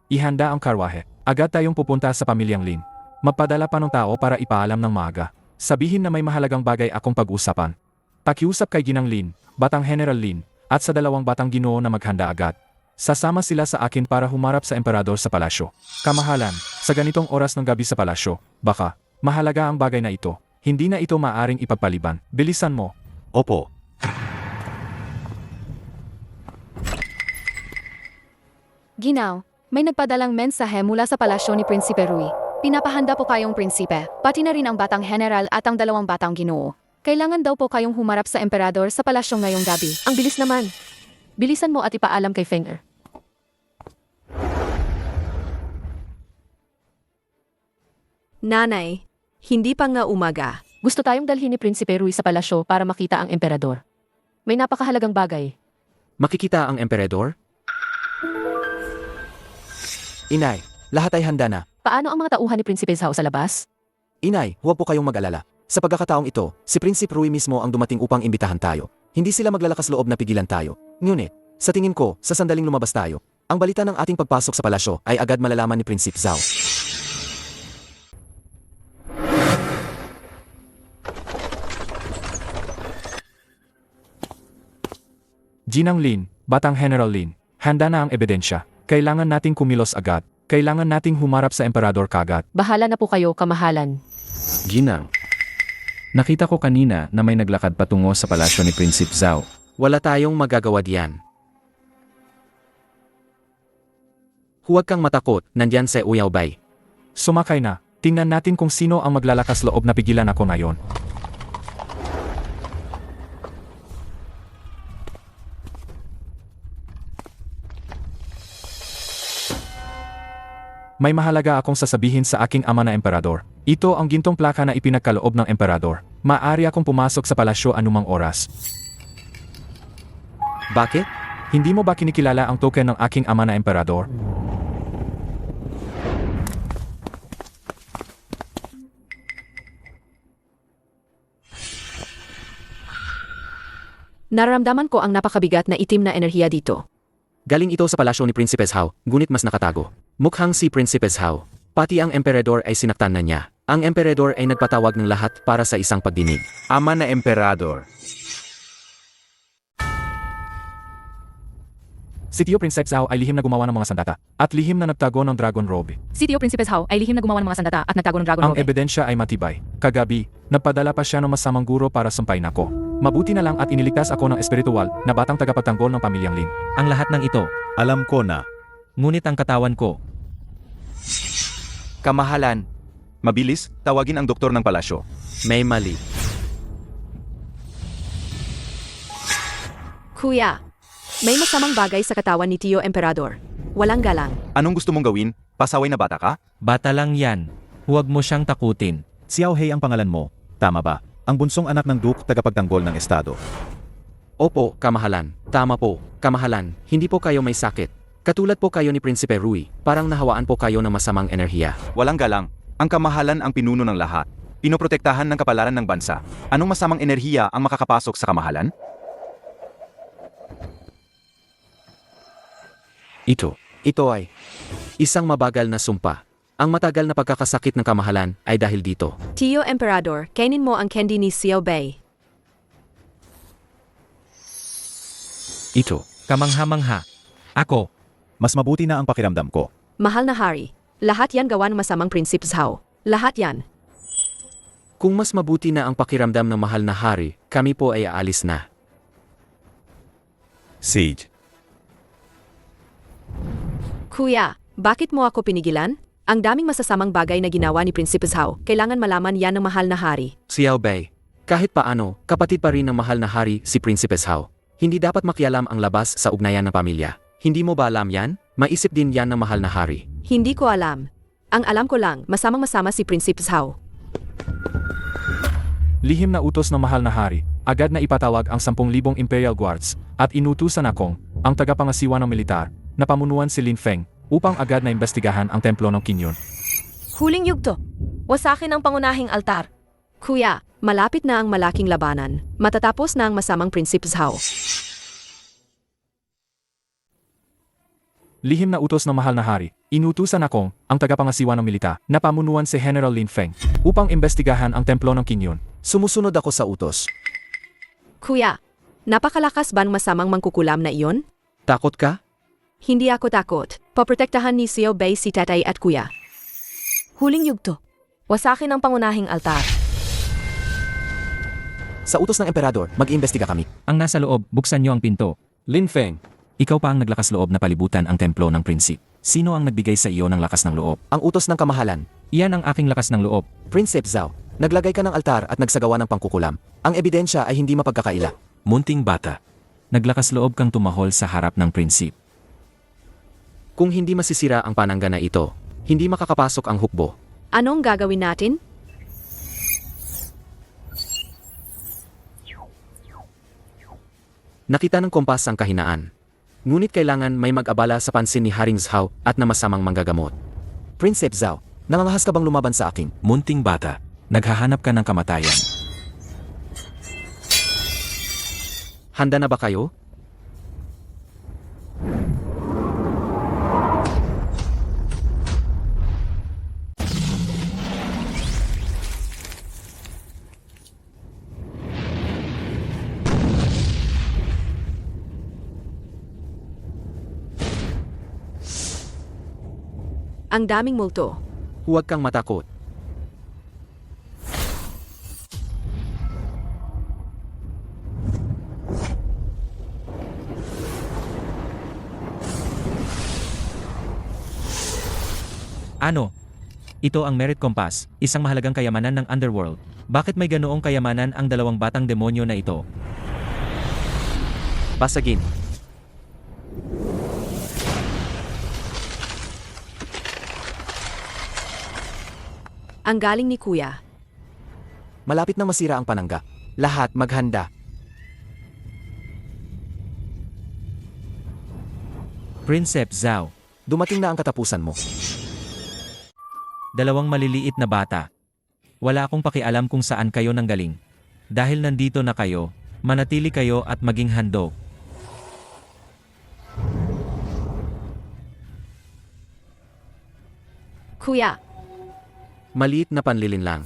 Ihanda ang karwahe. Agad tayong pupunta sa pamilyang Lin. Magpadala pa ng tao para ipaalam ng maaga. Sabihin na may mahalagang bagay akong pag-usapan. Pakiusap kay Ginang Lin, Batang General Lin, at sa dalawang batang ginoo na maghanda agad. Sasama sila sa akin para humarap sa emperador sa palasyo. Kamahalan, sa ganitong oras ng gabi sa palasyo, baka, mahalaga ang bagay na ito. Hindi na ito maaring ipagpaliban. Bilisan mo. Opo. Ginaw, may nagpadalang mensahe mula sa palasyo ni Prinsipe Rui. Pinapahanda po kayong prinsipe, pati na rin ang batang general at ang dalawang batang ginoo. Kailangan daw po kayong humarap sa emperador sa palasyo ngayong gabi. Ang bilis naman. Bilisan mo at ipaalam kay Feng Er. Nanay, hindi pa nga umaga. Gusto tayong dalhin ni Prinsipe Rui sa palasyo para makita ang emperador. May napakahalagang bagay. Makikita ang emperador? Inay, lahat ay handa na. Paano ang mga tauhan ni Prinsipe Zhao sa labas? Inay, huwag po kayong mag-alala. Sa pagkakataong ito, si Prinsip Rui mismo ang dumating upang imbitahan tayo. Hindi sila maglalakas loob na pigilan tayo. Ngunit, sa tingin ko, sa sandaling lumabas tayo, ang balita ng ating pagpasok sa palasyo ay agad malalaman ni Prinsip Zhao. Ginang Lin, Batang General Lin, handa na ang ebidensya. Kailangan nating kumilos agad. Kailangan nating humarap sa emperador kagad. Bahala na po kayo, kamahalan. Ginang. Nakita ko kanina na may naglakad patungo sa palasyo ni Prinsip Zhao. Wala tayong magagawa diyan. Huwag kang matakot, nandyan si Uyaw Bai. Sumakay na. Tingnan natin kung sino ang maglalakas loob na pigilan ako ngayon. May mahalaga akong sasabihin sa aking ama na emperador. Ito ang gintong plaka na ipinagkaloob ng emperador. Maaari akong pumasok sa palasyo anumang oras. Bakit? Hindi mo ba kinikilala ang token ng aking ama na emperador? Nararamdaman ko ang napakabigat na itim na enerhiya dito. Galing ito sa palasyo ni Prinsipe Zhao, ngunit mas nakatago. Mukhang si Prinsipe Zhao. Pati ang emperador ay sinaktan na niya. Ang emperador ay nagpatawag ng lahat para sa isang pagdinig. Ama na emperador. Si Tio Prinsip Zhao ay lihim na gumawa ng mga sandata at lihim na nagtago ng Dragon Robe. Si Tio Prinsipe Zhao ay lihim na gumawa ng mga sandata at nagtago ng Dragon Ang Robe. ebidensya ay matibay. Kagabi, nagpadala pa siya ng masamang guro para sumpayin ako. Mabuti na lang at iniligtas ako ng espiritual na batang tagapagtanggol ng pamilyang Lin. Ang lahat ng ito, Alam ko na. ngunit ang katawan ko, Kamahalan. Mabilis, tawagin ang doktor ng palasyo. May mali. Kuya, may masamang bagay sa katawan ni Tio Emperador. Walang galang. Anong gusto mong gawin? Pasaway na bata ka? bata lang yan. Huwag mo siyang takutin. Xiao Hei ang pangalan mo, tama ba? Ang bunsong anak ng Duke tagapagtanggol ng Estado. Opo, kamahalan. Tama po, kamahalan. Hindi po kayo may sakit. Katulad po kayo ni Prinsipe Rui, parang nahawaan po kayo ng masamang enerhiya. Walang galang. Ang kamahalan ang pinuno ng lahat. Pinoprotektahan ng kapalaran ng bansa. Anong masamang enerhiya ang makakapasok sa kamahalan? Ito ay isang mabagal na sumpa. Ang matagal na pagkakasakit ng kamahalan ay dahil dito. Tio Emperador, kainin mo ang candy ni Xiao Bei. Kamangha-mangha. Ako, Mas mabuti na ang pakiramdam ko. Mahal na hari, lahat yan gawa ng masamang Prinsip Zhao. Lahat yan. Kung mas mabuti na ang pakiramdam ng mahal na hari, kami po ay aalis na. Sage. Kuya, bakit mo ako pinigilan? Ang daming masasamang bagay na ginawa ni Prinsip Zhao. Kailangan malaman yan ng mahal na hari. Xiao Bei, kahit paano, kapatid pa rin ng mahal na hari si Prinsipe Zhao. Hindi dapat makialam ang labas sa ugnayan ng pamilya. Hindi mo ba alam yan? Maisip din yan ng mahal na hari. Hindi ko alam. Ang alam ko lang, masamang-masama si Prinsip Zhao. Lihim na utos ng mahal na hari, agad na ipatawag ang 10,000 Imperial Guards at inutusan akong, ang tagapangasiwa ng militar, na pamunuan si Lin Feng upang agad na imbestigahan ang templo ng Qingyun. Huling yugto. Wasakin ang pangunahing altar. Kuya, malapit na ang malaking labanan. Matatapos na ang masamang Prinsip Zhao. Lihim na utos ng mahal na hari, inutusan akong, ang tagapangasiwa ng militar, na pamunuan si General Lin Feng upang imbestigahan ang templo ng Qingyun. Sumusunod ako sa utos. Kuya, napakalakas ba ang masamang mangkukulam na iyon? Takot ka? Hindi ako takot. Poprotektahan ni Xiao Bei si tatay at kuya. Huling yugto. Wasakin ang pangunahing altar. Sa utos ng emperador, mag-iimbestiga kami. ang nasa loob, buksan niyo ang pinto. Lin Feng, Ikaw pa ang naglakas loob na palibutan ang templo ng prinsip. Sino ang nagbigay sa iyo ng lakas ng loob? Ang utos ng kamahalan. Iyan ang aking lakas ng loob. Prinsip Zhao, naglagay ka ng altar at nagsagawa ng pangkukulam. Ang ebidensya ay hindi mapagkakaila. Munting bata. Naglakas loob kang tumahol sa harap ng prinsip. kung hindi masisira ang panangga na ito, hindi makakapasok ang hukbo. Anong gagawin natin? Nakita ng kompas ang kahinaan. Ngunit kailangan may mag-abala sa pansin ni Haring Zhao at na masamang manggagamot. Prinsip Zhao, Nangangahas ka bang lumaban sa akin? Munting bata, naghahanap ka ng kamatayan. Handa na ba kayo? Ang daming multo. Huwag kang matakot. Ano? Ito ang Merit Compass, isang mahalagang kayamanan ng Underworld. Bakit may ganoong kayamanan ang dalawang batang demonyo na ito? Basagin. Ang galing ni Kuya. Malapit na masira ang panangga. Lahat maghanda. Princess Zhao, Dumating na ang katapusan mo. dalawang maliliit na bata. Wala akong pakialam kung saan kayo nanggaling. Dahil nandito na kayo, manatili kayo at maging handog. Kuya, Maliit na panlilin lang.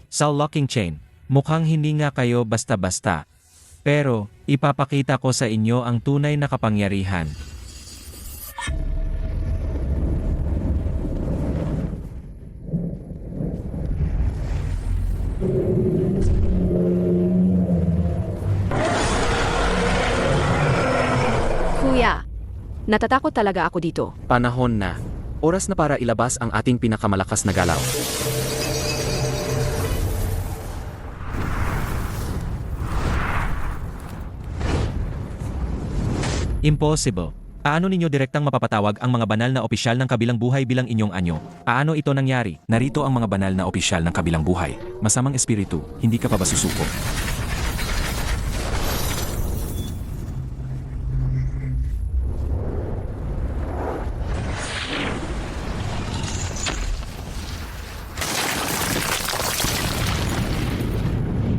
Sa locking chain, mukhang hindi nga kayo basta-basta. Pero, ipapakita ko sa inyo ang tunay na kapangyarihan. Kuya. Natatakot talaga ako dito. Panahon na. Oras na para ilabas ang ating pinakamalakas na galaw. Impossible. Paano ninyo direktang mapapatawag ang mga banal na opisyal ng kabilang buhay bilang inyong anyo? Paano ito nangyari? Narito ang mga banal na opisyal ng kabilang buhay. Masamang espiritu, hindi ka pa ba susuko?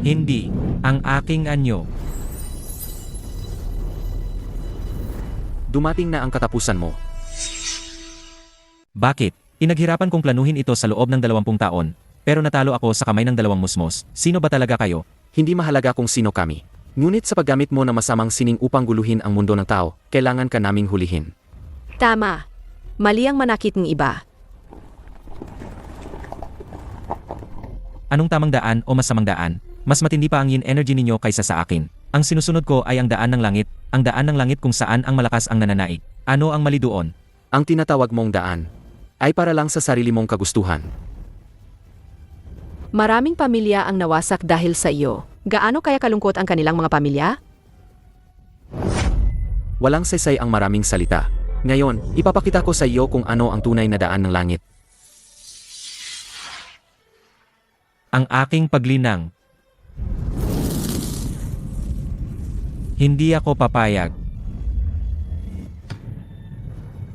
Hindi. Ang aking anyo. Dumating na ang katapusan mo. Bakit? Inaghirapan kong planuhin ito sa loob ng 20 taon. Pero natalo ako sa kamay ng dalawang musmos. Sino ba talaga kayo? Hindi mahalaga kung sino kami. Ngunit sa paggamit mo ng masamang sining upang guluhin ang mundo ng tao, kailangan ka naming hulihin. Tama. Mali ang manakit ng iba. Anong tamang daan o masamang daan? Mas matindi pa ang yin energy ninyo kaysa sa akin. Ang sinusunod ko ay ang daan ng langit, ang daan ng langit kung saan ang malakas ang nananaig. Ano ang mali doon? Ang tinatawag mong daan ay para lang sa sarili mong kagustuhan. Maraming pamilya ang nawasak dahil sa iyo. Gaano kaya kalungkot ang kanilang mga pamilya? Walang saysay ang maraming salita. Ngayon, ipapakita ko sa iyo kung ano ang tunay na daan ng langit. Ang aking paglinang. Hindi ako papayag.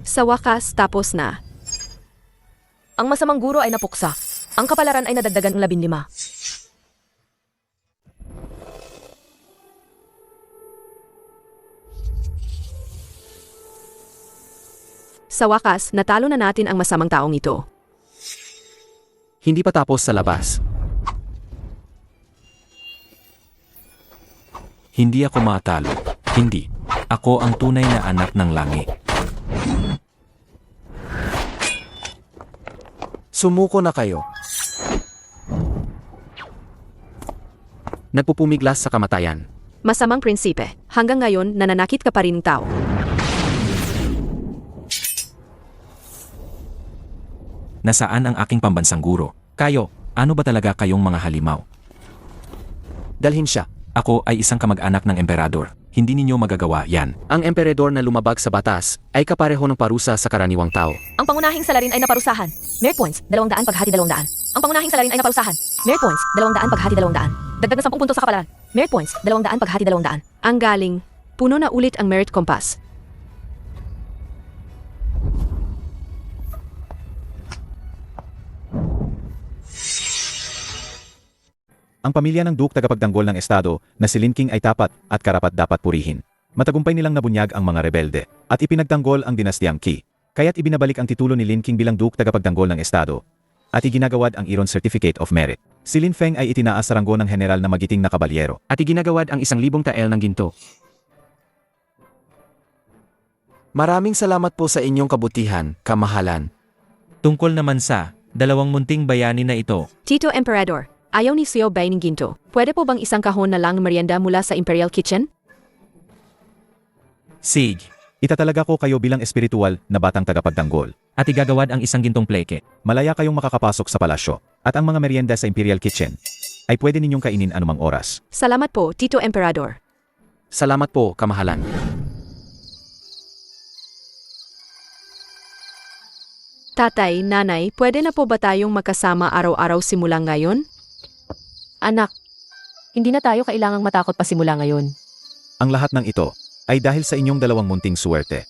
Sa wakas, tapos na. Ang masamang guro ay napuksa. Ang kapalaran ay nadagdagan ng 15. Sa wakas, natalo na natin ang masamang taong ito. Hindi pa tapos sa labas. Hindi ako matalo. Hindi. Ako ang tunay na anak ng langit. Sumuko na kayo. Nagpupumiglas sa kamatayan. Masamang prinsipe. Hanggang ngayon, nananakit ka pa rin ng tao. Nasaan ang aking pambansang guro? Kayo, ano ba talaga kayong mga halimaw? Dalhin siya. Ako ay isang kamag-anak ng emperador. Hindi ninyo magagawa yan. Ang emperador na lumabag sa batas ay kapareho ng parusa sa karaniwang tao. Ang pangunahing salarin ay naparusahan. Merit points, 200 paghati 200. Ang pangunahing salarin ay naparusahan. Merit points, 200 paghati 200. Dagdag na 10 puntos sa kapalaran. Merit points, 200 paghati 200. Ang galing, puno na ulit ang Merit Compass. Ang pamilya ng Duke tagapagtanggol ng Estado na si Lin King ay tapat at karapat-dapat purihin. Matagumpay nilang nabunyag ang mga rebelde at ipinagtanggol ang dinastiyang Qi. Kaya't ibinabalik ang titulo ni Lin King bilang Duke tagapagtanggol ng Estado at iginagawad ang Iron Certificate of Merit. Si Lin Feng ay itinaas sa ranggo ng general na magiting na kabalyero. At iginagawad ang 1,000 tael ng ginto. Maraming salamat po sa inyong kabutihan, kamahalan. Tungkol naman sa dalawang munting bayani na ito, Tito Emperador, ayaw ni Xiao Bai ng ginto. Pwede po bang isang kahon na lang merienda mula sa Imperial Kitchen? Sige, Itatalaga ko kayo bilang espiritual na batang tagapagtanggol. at igagawad ang isang gintong pleke. Malaya kayong makakapasok sa palasyo at ang mga merienda sa Imperial Kitchen ay pwede ninyong kainin anumang oras. Salamat po, Tito Emperador. Salamat po, kamahalan. Tatay, nanay, pwede na po ba tayong magkasama araw-araw simula ngayon? Anak, hindi na tayo kailangang matakot pa simula ngayon. Ang lahat ng ito ay dahil sa inyong dalawang munting suwerte.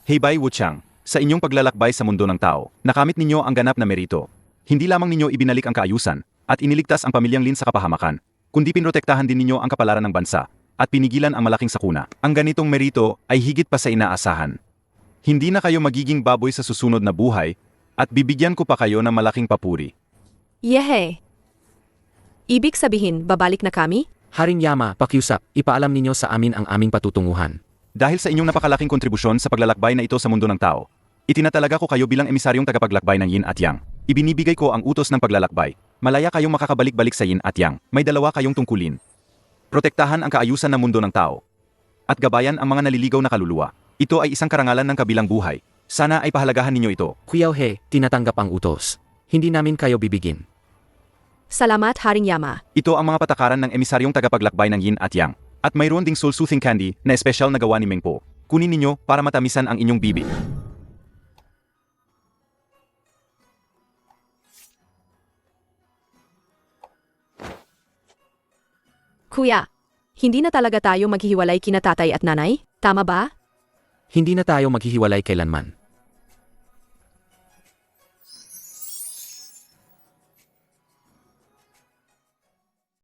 Hey Bai Wuchang, sa inyong paglalakbay sa mundo ng tao, nakamit ninyo ang ganap na merito. Hindi lamang ninyo ibinalik ang kaayusan at iniligtas ang pamilyang Lin sa kapahamakan, kundi pinrotektahan din ninyo ang kapalaran ng bansa at pinigilan ang malaking sakuna. Ang ganitong merito ay higit pa sa inaasahan. Hindi na kayo magiging baboy sa susunod na buhay at bibigyan ko pa kayo ng malaking papuri. Yehe! Ibig sabihin, babalik na kami? Haring Yama, pakiusap, ipaalam ninyo sa amin ang aming patutunguhan. Dahil sa inyong napakalaking kontribusyon sa paglalakbay na ito sa mundo ng tao, itinatalaga ko kayo bilang emisaryong tagapaglakbay ng Yin at Yang. Ibinibigay ko ang utos ng paglalakbay. Malaya kayong makakabalik-balik sa Yin at Yang. May dalawa kayong tungkulin. Protektahan ang kaayusan ng mundo ng tao. At gabayan ang mga naliligaw na kaluluwa. Ito ay isang karangalan ng kabilang buhay. Sana ay pahalagahan ninyo ito. Kuyaw He, tinatanggap ang utos. Hindi namin kayo bibigin. Salamat, Haring Yama. Ito ang mga patakaran ng emisaryong tagapaglakbay ng Yin at Yang. At mayroon ding soul-soothing candy na espesyal na gawa ni Mengpo. Kunin ninyo para matamisan ang inyong bibig. Kuya, hindi na talaga tayo maghihiwalay kina tatay at nanay? Tama ba? Hindi na tayo maghihiwalay kailanman.